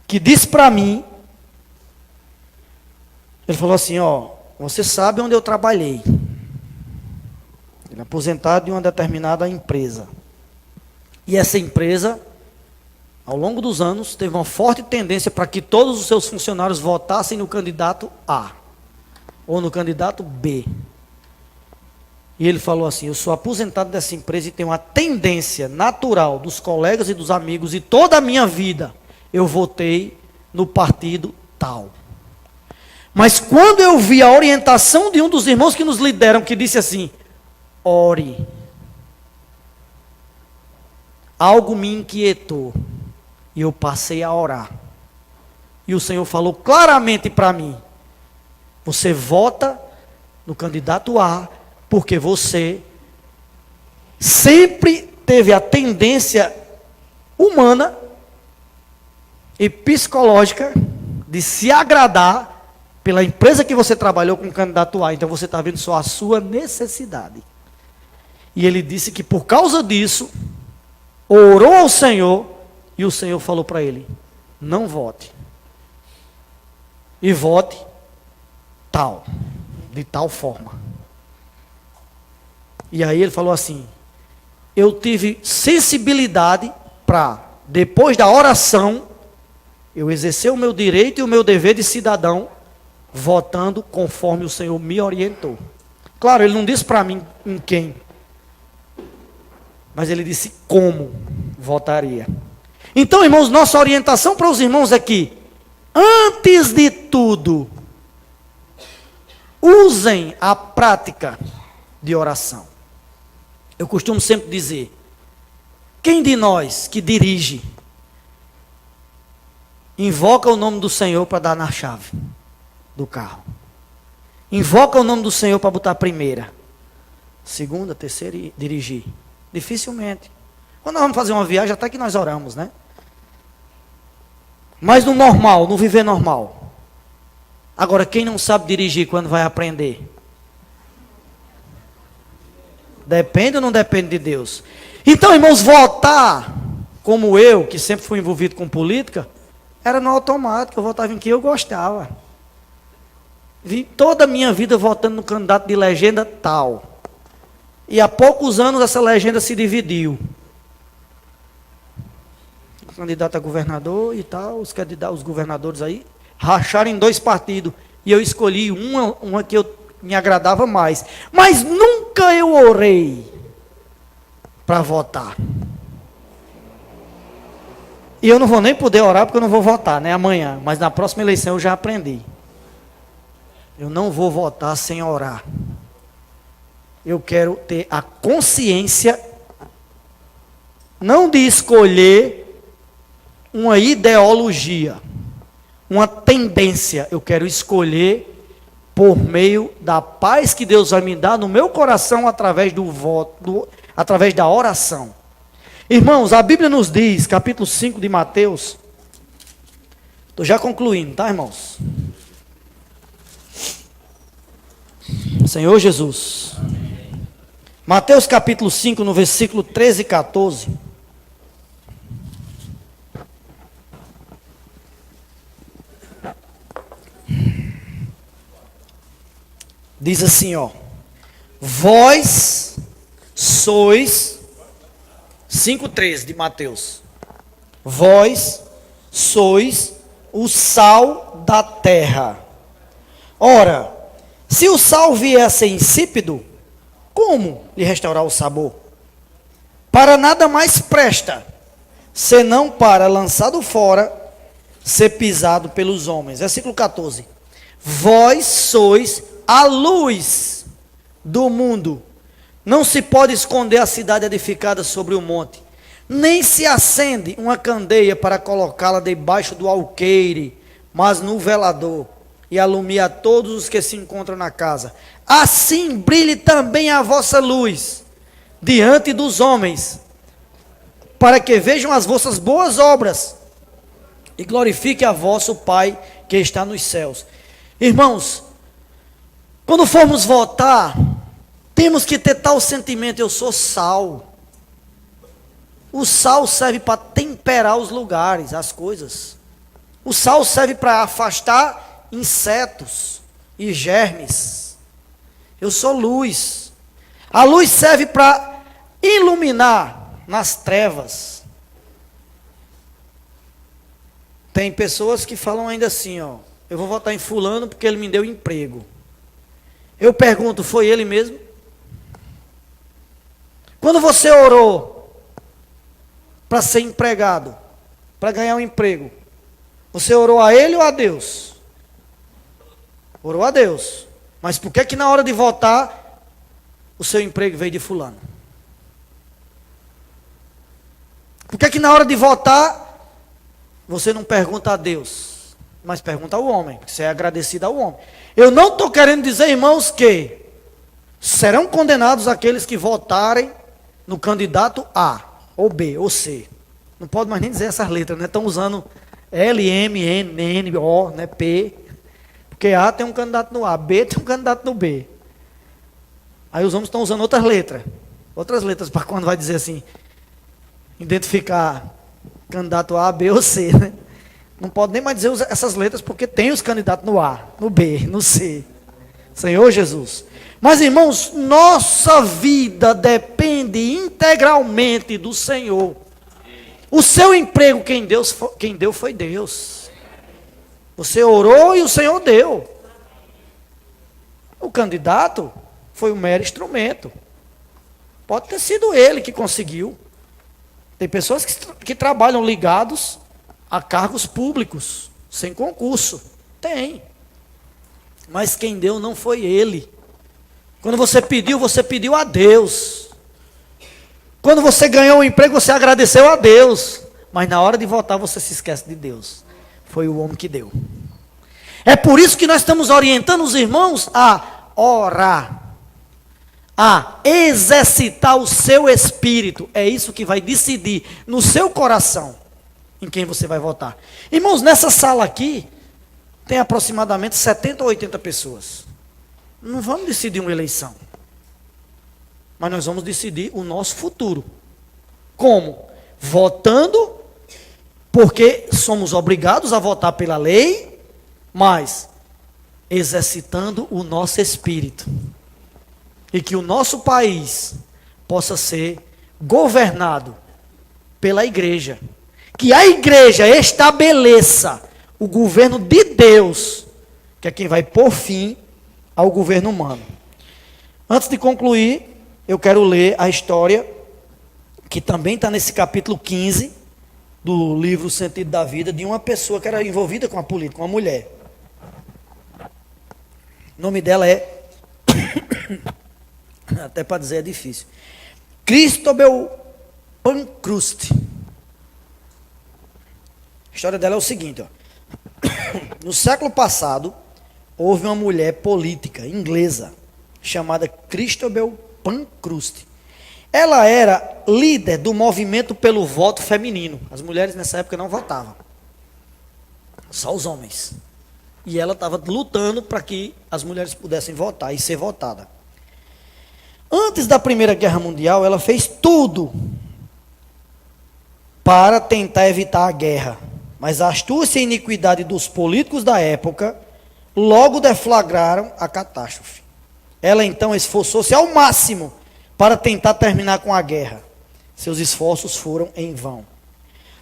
que disse para mim, ele falou assim, você sabe onde eu trabalhei. Ele é aposentado de uma determinada empresa. E essa empresa, ao longo dos anos, teve uma forte tendência para que todos os seus funcionários votassem no candidato A ou no candidato B. E ele falou assim, eu sou aposentado dessa empresa e tenho uma tendência natural dos colegas e dos amigos, e toda a minha vida eu votei no partido tal. Mas quando eu vi a orientação de um dos irmãos que nos lideram, que disse assim, ore, algo me inquietou, e eu passei a orar. E o Senhor falou claramente para mim, você vota no candidato A, porque você sempre teve a tendência humana e psicológica de se agradar pela empresa que você trabalhou com o candidato A. Então você está vendo só a sua necessidade. E ele disse que por causa disso, orou ao Senhor, e o Senhor falou para ele, não vote. E vote de tal forma. E aí ele falou assim, eu tive sensibilidade para, depois da oração, eu exercer o meu direito e o meu dever de cidadão, votando conforme o Senhor me orientou. Claro, ele não disse para mim em quem, mas ele disse como votaria. Então, irmãos, nossa orientação para os irmãos é que, antes de tudo, usem a prática de oração. Eu costumo sempre dizer, quem de nós que dirige, invoca o nome do Senhor para dar na chave do carro? Invoca o nome do Senhor para botar a primeira, segunda, terceira e dirigir? Dificilmente. Quando nós vamos fazer uma viagem, até que nós oramos, né? Mas no normal, no viver normal. Agora, quem não sabe dirigir quando vai aprender? Depende ou não depende de Deus? Então, irmãos, votar, como eu, que sempre fui envolvido com política, era no automático, eu votava em quem eu gostava. Vi toda a minha vida votando no candidato de legenda tal. E há poucos anos essa legenda se dividiu. O candidato a governador e tal, os governadores aí, racharam em dois partidos. E eu escolhi uma que me agradava mais. Mas nunca eu orei para votar. E eu não vou nem poder orar porque eu não vou votar, né, amanhã. Mas na próxima eleição eu já aprendi. Eu não vou votar sem orar. Eu quero ter a consciência, não de escolher uma ideologia, uma tendência. Eu quero escolher por meio da paz que Deus vai me dar no meu coração através do voto, através da oração. Irmãos, a Bíblia nos diz, capítulo 5 de Mateus, estou já concluindo, tá, irmãos? Senhor Jesus. Mateus capítulo 5, no versículo 13 e 14. Diz assim, vós sois, 5:13 de Mateus, vós sois o sal da terra. Ora, se o sal vier a ser insípido, como lhe restaurar o sabor? Para nada mais presta, senão para, lançado fora, ser pisado pelos homens. Versículo 14. Vós sois a luz do mundo. Não se pode esconder a cidade edificada sobre o monte, nem se acende uma candeia para colocá-la debaixo do alqueire, mas no velador, e alumia a todos os que se encontram na casa. Assim brilhe também a vossa luz diante dos homens, para que vejam as vossas boas obras e glorifique a vosso Pai que está nos céus. Irmãos, quando formos votar, temos que ter tal sentimento: eu sou sal. O sal serve para temperar os lugares, as coisas. O sal serve para afastar insetos e germes. Eu sou luz. A luz serve para iluminar nas trevas. Tem pessoas que falam ainda assim, ó: eu vou votar em fulano porque ele me deu emprego. Eu pergunto, foi ele mesmo? Quando você orou para ser empregado, para ganhar um emprego, você orou a ele ou a Deus? Orou a Deus. Mas por que na hora de votar, o seu emprego veio de fulano? Por que na hora de votar, você não pergunta a Deus, mas pergunta ao homem, porque você é agradecido ao homem? Eu não estou querendo dizer, irmãos, que serão condenados aqueles que votarem no candidato A, ou B, ou C. Não pode mais nem dizer essas letras, né? Estão usando L, M, N, N, O, né? P. Porque A tem um candidato no A, B tem um candidato no B. Aí os homens estão usando outras letras para quando vai dizer assim, identificar candidato A, B ou C, né? Não pode nem mais dizer essas letras, porque tem os candidatos no A, no B, no C. Senhor Jesus. Mas, irmãos, nossa vida depende integralmente do Senhor. O seu emprego, quem deu foi Deus. Você orou e o Senhor deu. O candidato foi um mero instrumento. Pode ter sido ele que conseguiu. Tem pessoas que trabalham ligados a cargos públicos, sem concurso. Tem. Mas quem deu não foi ele. Quando você pediu a Deus. Quando você ganhou o emprego, você agradeceu a Deus. Mas na hora de votar, você se esquece de Deus. Foi o homem que deu. É por isso que nós estamos orientando os irmãos a orar, a exercitar o seu espírito. É isso que vai decidir no seu coração em quem você vai votar. Irmãos, nessa sala aqui tem aproximadamente 70 ou 80 pessoas. Não vamos decidir uma eleição, mas nós vamos decidir o nosso futuro. Como? Votando, porque somos obrigados a votar pela lei, mas exercitando o nosso espírito. E que o nosso país possa ser governado pela igreja. Que a igreja estabeleça o governo de Deus, que é quem vai pôr fim ao governo humano. Antes de concluir, eu quero ler a história, que também está nesse capítulo 15, do livro O Sentido da Vida, de uma pessoa que era envolvida com a política, uma mulher. O nome dela é, até para dizer é difícil, Cristóbal Pankhurst. A história dela é o seguinte, ó. No século passado, houve uma mulher política inglesa, chamada Cristóbal Pankhurst. Ela era líder do movimento pelo voto feminino. As mulheres nessa época não votavam, só os homens. E ela estava lutando para que as mulheres pudessem votar e ser votada. Antes da Primeira Guerra Mundial, ela fez tudo para tentar evitar a guerra. Mas a astúcia e iniquidade dos políticos da época logo deflagraram a catástrofe. Ela então esforçou-se ao máximo para tentar terminar com a guerra. Seus esforços foram em vão.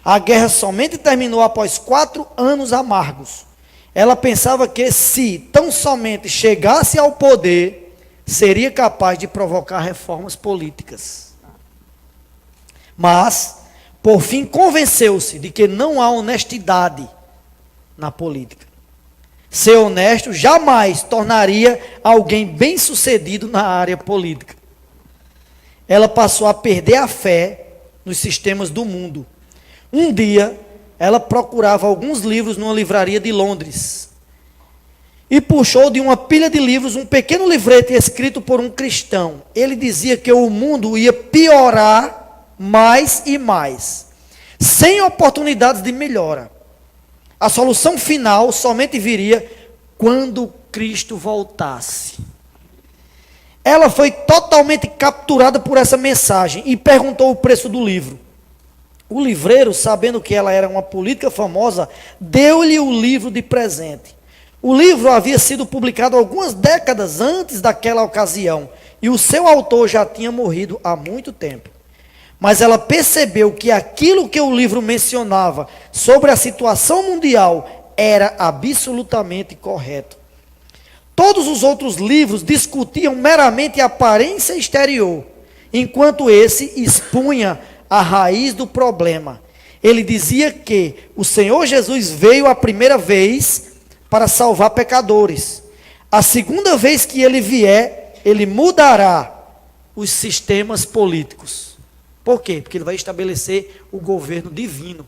A guerra somente terminou após 4 anos amargos. Ela pensava que se tão somente chegasse ao poder, seria capaz de provocar reformas políticas. Mas, por fim, convenceu-se de que não há honestidade na política. Ser honesto jamais tornaria alguém bem-sucedido na área política. Ela passou a perder a fé nos sistemas do mundo. Um dia, ela procurava alguns livros numa livraria de Londres e puxou de uma pilha de livros um pequeno livrete escrito por um cristão. Ele dizia que o mundo ia piorar mais e mais, sem oportunidades de melhora. A solução final somente viria quando Cristo voltasse. Ela foi totalmente capturada por essa mensagem e perguntou o preço do livro. O livreiro, sabendo que ela era uma política famosa, deu-lhe o livro de presente. O livro havia sido publicado algumas décadas antes daquela ocasião, e o seu autor já tinha morrido há muito tempo. Mas ela percebeu que aquilo que o livro mencionava sobre a situação mundial era absolutamente correto. Todos os outros livros discutiam meramente a aparência exterior, enquanto esse expunha a raiz do problema. Ele dizia que o Senhor Jesus veio a primeira vez para salvar pecadores. A segunda vez que ele vier, ele mudará os sistemas políticos. Por quê? Porque ele vai estabelecer o governo divino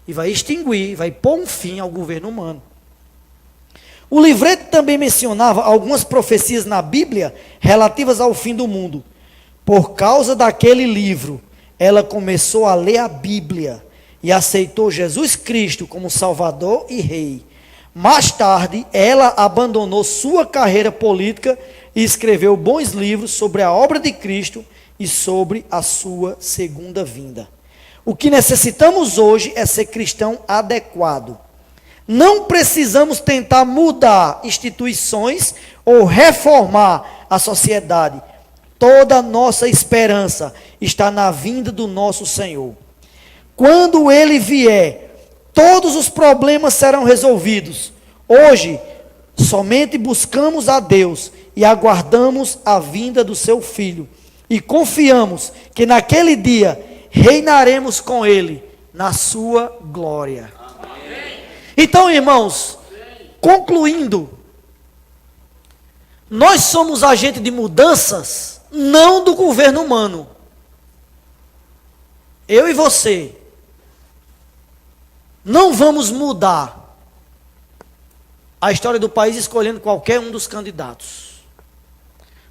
e vai extinguir, vai pôr um fim ao governo humano. O livreto também mencionava algumas profecias na Bíblia relativas ao fim do mundo. Por causa daquele livro, ela começou a ler a Bíblia e aceitou Jesus Cristo como Salvador e Rei. Mais tarde, ela abandonou sua carreira política e escreveu bons livros sobre a obra de Cristo e sobre a sua segunda vinda. O que necessitamos hoje é ser cristão adequado. Não precisamos tentar mudar instituições ou reformar a sociedade. Toda a nossa esperança está na vinda do nosso Senhor. Quando Ele vier, todos os problemas serão resolvidos. Hoje, somente buscamos a Deus e aguardamos a vinda do seu Filho. E confiamos que naquele dia reinaremos com Ele na sua glória. Amém. Então, irmãos, concluindo, nós somos agente de mudanças, não do governo humano. Eu e você não vamos mudar a história do país escolhendo qualquer um dos candidatos.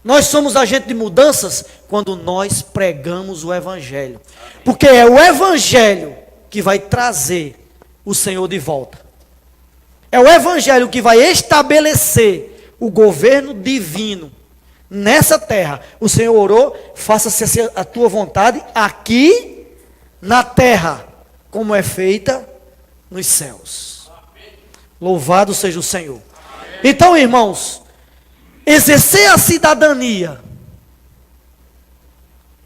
Nós somos agente de mudanças quando nós pregamos o Evangelho. Porque é o Evangelho que vai trazer o Senhor de volta. É o Evangelho que vai estabelecer o governo divino nessa terra. O Senhor orou, faça-se a tua vontade aqui na terra, como é feita nos céus. Louvado seja o Senhor. Então, irmãos, exercer a cidadania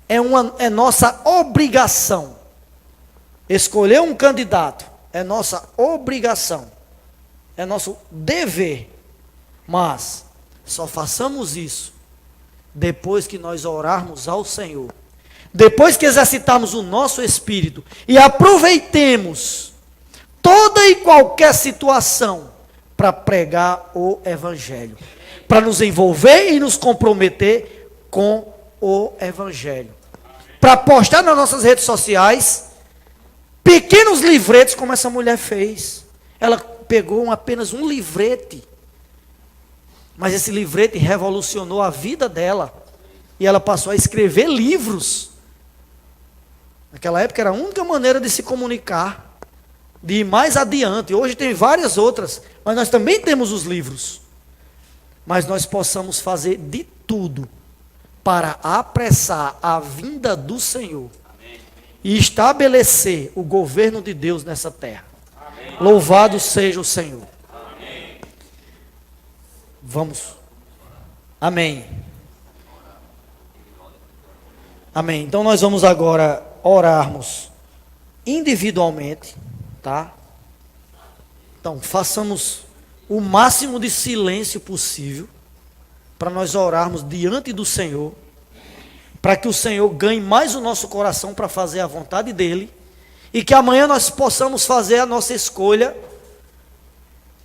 é nossa obrigação. Escolher um candidato é nossa obrigação, é nosso dever. Mas só façamos isso depois que nós orarmos ao Senhor, depois que exercitarmos o nosso espírito e aproveitemos toda e qualquer situação para pregar o Evangelho, para nos envolver e nos comprometer com o Evangelho. Para postar nas nossas redes sociais pequenos livretes, como essa mulher fez. Ela pegou apenas um livrete, mas esse livrete revolucionou a vida dela. E ela passou a escrever livros. Naquela época era a única maneira de se comunicar, de ir mais adiante. Hoje tem várias outras, mas nós também temos os livros. Mas nós possamos fazer de tudo para apressar a vinda do Senhor. Amém. E estabelecer o governo de Deus nessa terra. Amém. Louvado seja o Senhor. Amém. Vamos. Amém. Amém. Então nós vamos agora orarmos individualmente, tá? Então façamos o máximo de silêncio possível para nós orarmos diante do Senhor, para que o Senhor ganhe mais o nosso coração para fazer a vontade dEle, e que amanhã nós possamos fazer a nossa escolha,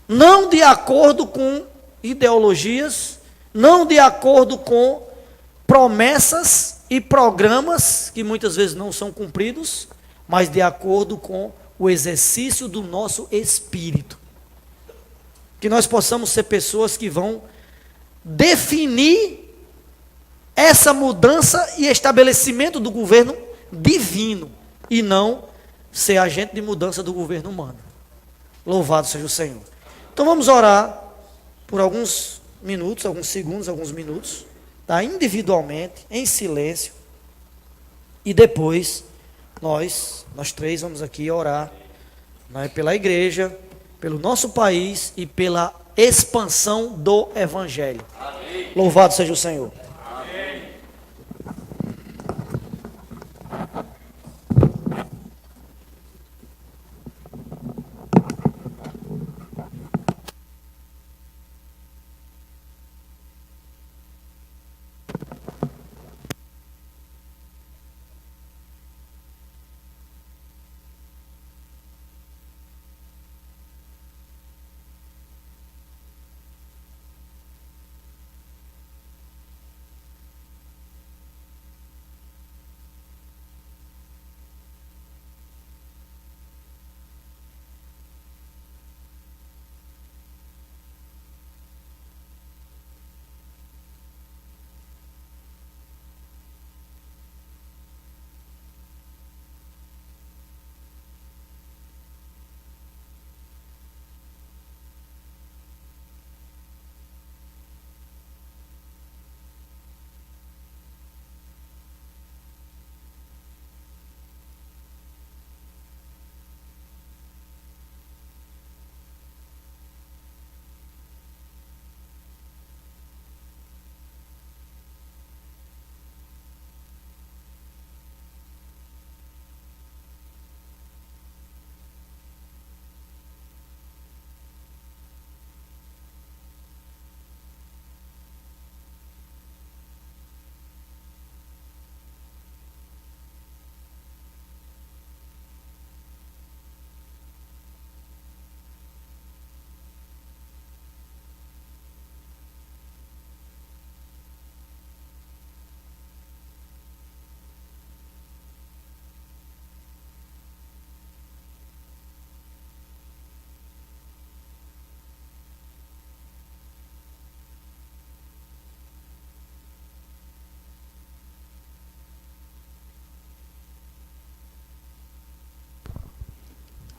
não de acordo com ideologias, não de acordo com promessas e programas que muitas vezes não são cumpridos, mas de acordo com o exercício do nosso espírito. Que nós possamos ser pessoas que vão definir essa mudança e estabelecimento do governo divino e não ser agente de mudança do governo humano. Louvado seja o Senhor. Então vamos orar por alguns minutos, alguns segundos, alguns minutos, tá? Individualmente, em silêncio, e depois nós três vamos aqui orar, né, pela igreja, pelo nosso país e pela expansão do Evangelho. Amém. Louvado seja o Senhor.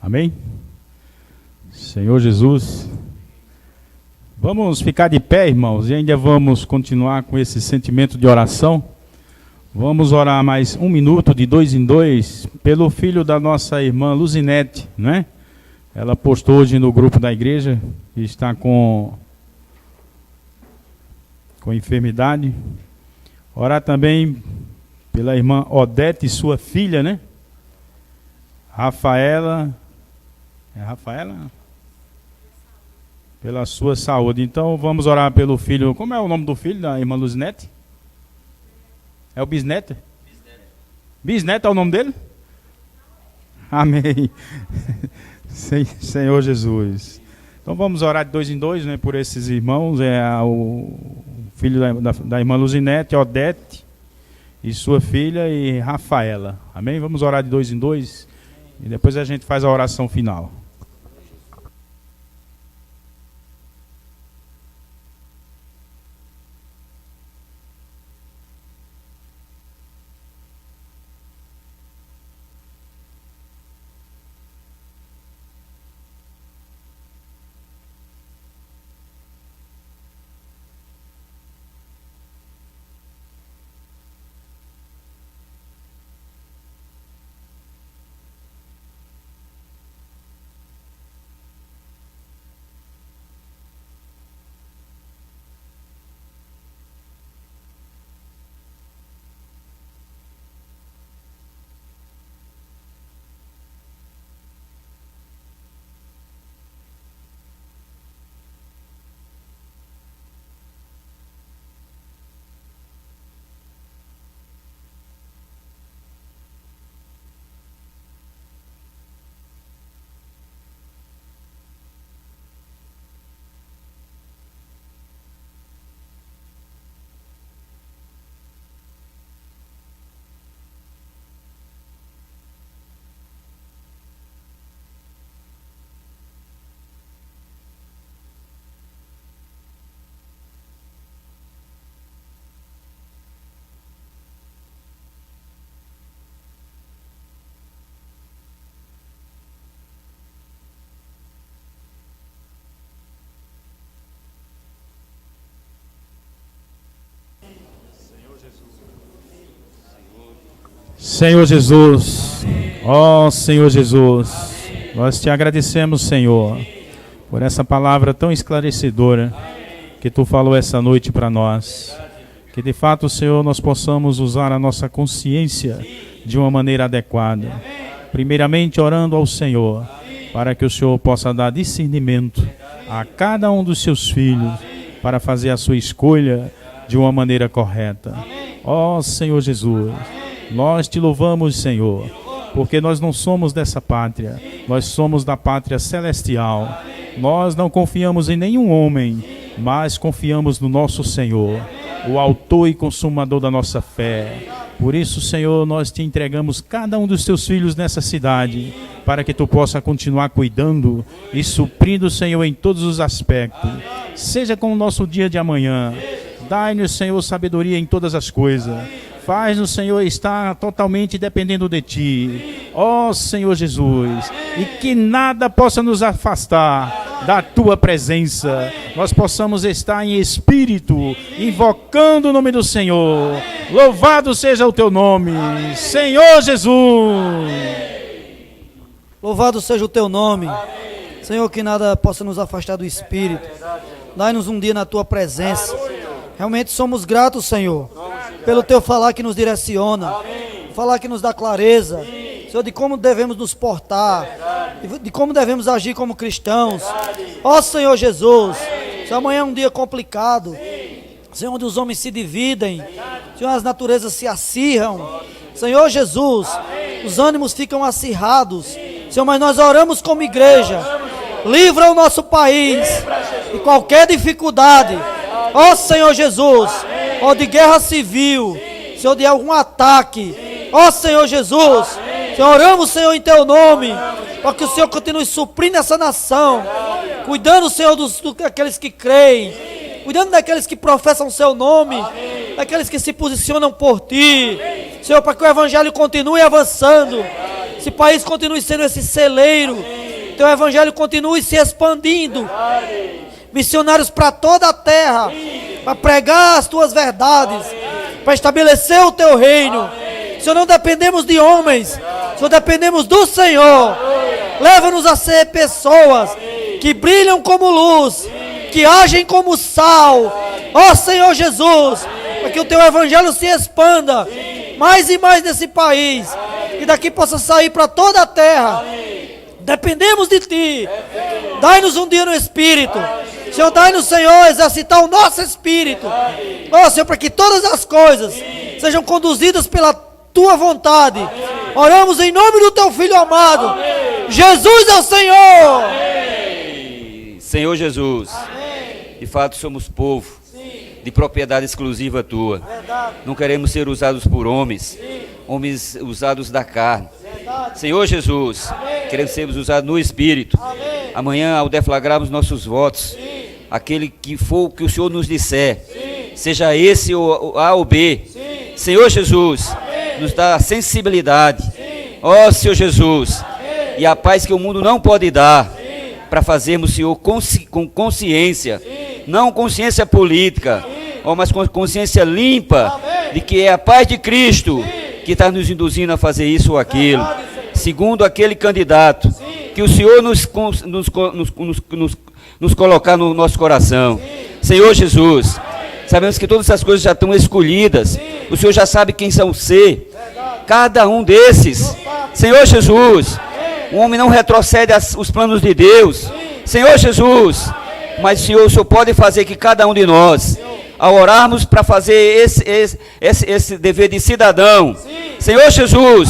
Amém? Senhor Jesus, vamos ficar de pé, irmãos, e ainda vamos continuar com esse sentimento de oração. Vamos orar mais um minuto, de 2 em 2, pelo filho da nossa irmã Luzinete, né? Ela postou hoje no grupo da igreja que está com enfermidade. Orar também pela irmã Odete, sua filha, né? Rafaela. É Rafaela? Pela sua saúde. Então vamos orar pelo filho. Como é o nome do filho da irmã Luzinete? É o bisneto? Bisneto é o nome dele? Amém. Senhor Jesus. Então vamos orar de 2 em 2, né, por esses irmãos. O filho da irmã Luzinete, Odete, e sua filha, e Rafaela. Amém? Vamos orar de 2 em 2 e depois a gente faz a oração final. Senhor Jesus, ó Senhor Jesus, nós te agradecemos, Senhor, por essa palavra tão esclarecedora que tu falou essa noite para nós. Que de fato, Senhor, nós possamos usar a nossa consciência de uma maneira adequada. Primeiramente, orando ao Senhor, para que o Senhor possa dar discernimento a cada um dos seus filhos, para fazer a sua escolha de uma maneira correta. Ó Senhor Jesus, nós te louvamos, Senhor, porque nós não somos dessa pátria, nós somos da pátria celestial. Nós não confiamos em nenhum homem, mas confiamos no nosso Senhor, o autor e consumador da nossa fé. Por isso, Senhor, nós te entregamos cada um dos teus filhos nessa cidade, para que tu possa continuar cuidando e suprindo, Senhor, em todos os aspectos. Seja com o nosso dia de amanhã. Dai-nos, Senhor, sabedoria em todas as coisas. Faz-nos, Senhor, estar totalmente dependendo de Ti. Ó Senhor Jesus, e que nada possa nos afastar da Tua presença. Nós possamos estar em espírito, invocando o nome do Senhor. Louvado seja o Teu nome, Senhor Jesus. Louvado seja o Teu nome. Senhor, que nada possa nos afastar do Espírito. Dai-nos um dia na Tua presença. Realmente somos gratos, Senhor, pelo Teu falar que nos direciona, falar que nos dá clareza, Senhor, de como devemos nos portar, de como devemos agir como cristãos. Ó Senhor Jesus, se amanhã é um dia complicado, Senhor, onde os homens se dividem, Senhor, as naturezas se acirram, Senhor Jesus, os ânimos ficam acirrados, Senhor, mas nós oramos como igreja, livra o nosso país de qualquer dificuldade. Ó Senhor Jesus, ó de guerra civil, Senhor, de algum ataque, ó Senhor Jesus, Senhor, oramos, Senhor, em Teu nome, para que o Senhor continue suprindo essa nação, cuidando, Senhor, daqueles que creem, cuidando daqueles que professam o Seu nome, daqueles que se posicionam por Ti, Senhor, para que o Evangelho continue avançando, esse país continue sendo esse celeiro, Teu Evangelho continue se expandindo, missionários para toda a terra, para pregar as Tuas verdades, para estabelecer o Teu reino. Senhor, não dependemos de homens, Senhor, dependemos do Senhor. Leva-nos a ser pessoas que brilham como luz, que agem como sal. Ó Senhor Jesus, para que o Teu Evangelho se expanda mais e mais nesse país, e daqui possa sair para toda a terra. Dependemos de Ti. Dai-nos um dia no Espírito. Senhor, dai-nos, Senhor, exercitar o nosso espírito. Ó Senhor, para que todas as coisas sejam conduzidas pela Tua vontade. Oramos em nome do Teu Filho amado. Jesus é o Senhor. Senhor Jesus, de fato somos povo de propriedade exclusiva Tua. Não queremos ser usados por homens, homens usados da carne. Senhor Jesus, queremos ser usados no Espírito. Amanhã, ao deflagrarmos nossos votos, aquele que for que o Senhor nos disser, seja esse ou A ou B, Senhor Jesus, nos dá a sensibilidade, ó Senhor Jesus, e a paz que o mundo não pode dar, para fazermos, Senhor, com consciência, não consciência política, mas com consciência limpa, de que é a paz de Cristo que está nos induzindo a fazer isso ou aquilo, segundo aquele candidato que o Senhor nos colocar no nosso coração. Senhor Jesus, sabemos que todas essas coisas já estão escolhidas, o Senhor já sabe quem são você, cada um desses. Senhor Jesus, o homem não retrocede os planos de Deus, Senhor Jesus, mas o Senhor pode fazer que cada um de nós, ao orarmos para fazer esse dever de cidadão, Senhor Jesus,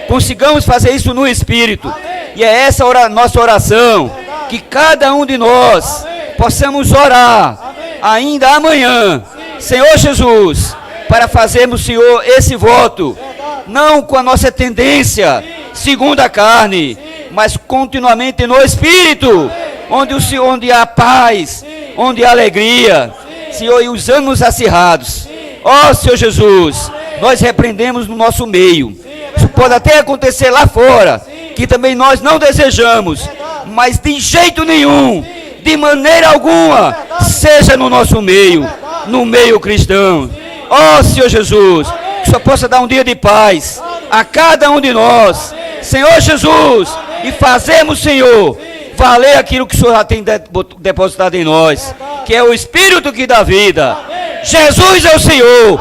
consigamos fazer isso no Espírito. E é essa nossa oração, que cada um de nós possamos orar ainda amanhã, Senhor Jesus, para fazermos, Senhor, esse voto, não com a nossa tendência segundo a carne, mas continuamente no Espírito, onde há paz, onde há alegria, Senhor, e os ânimos acirrados. Ó Senhor Jesus, nós repreendemos no nosso meio. Isso pode até acontecer lá fora, que também nós não desejamos, mas de jeito nenhum, de maneira alguma, seja no nosso meio, no meio cristão. Ó Senhor Jesus, que só possa dar um dia de paz, a cada um de nós, Senhor Jesus, e fazemos, Senhor, valer aquilo que o Senhor já tem depositado em nós, que é o Espírito que dá vida. Jesus é o Senhor,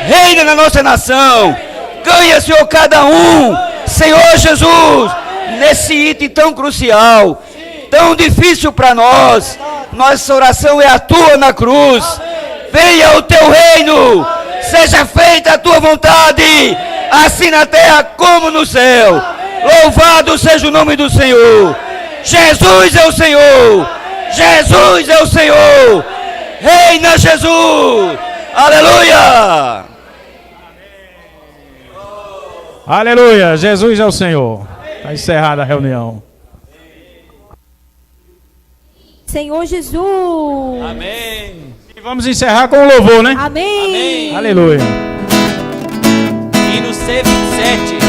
reina na nossa nação, ganha, Senhor, cada um, Senhor Jesus, nesse item tão crucial, tão difícil para nós. Nossa oração é a tua na cruz. Venha o teu reino, seja feita a tua vontade, assim na terra como no céu. Louvado seja o nome do Senhor. Jesus é o Senhor, Jesus é o Senhor, reina Jesus, aleluia. Aleluia, Jesus é o Senhor. Está encerrada a reunião. Senhor Jesus. Amém. E vamos encerrar com o louvor, né? Amém. Amém. Aleluia. Hino C27.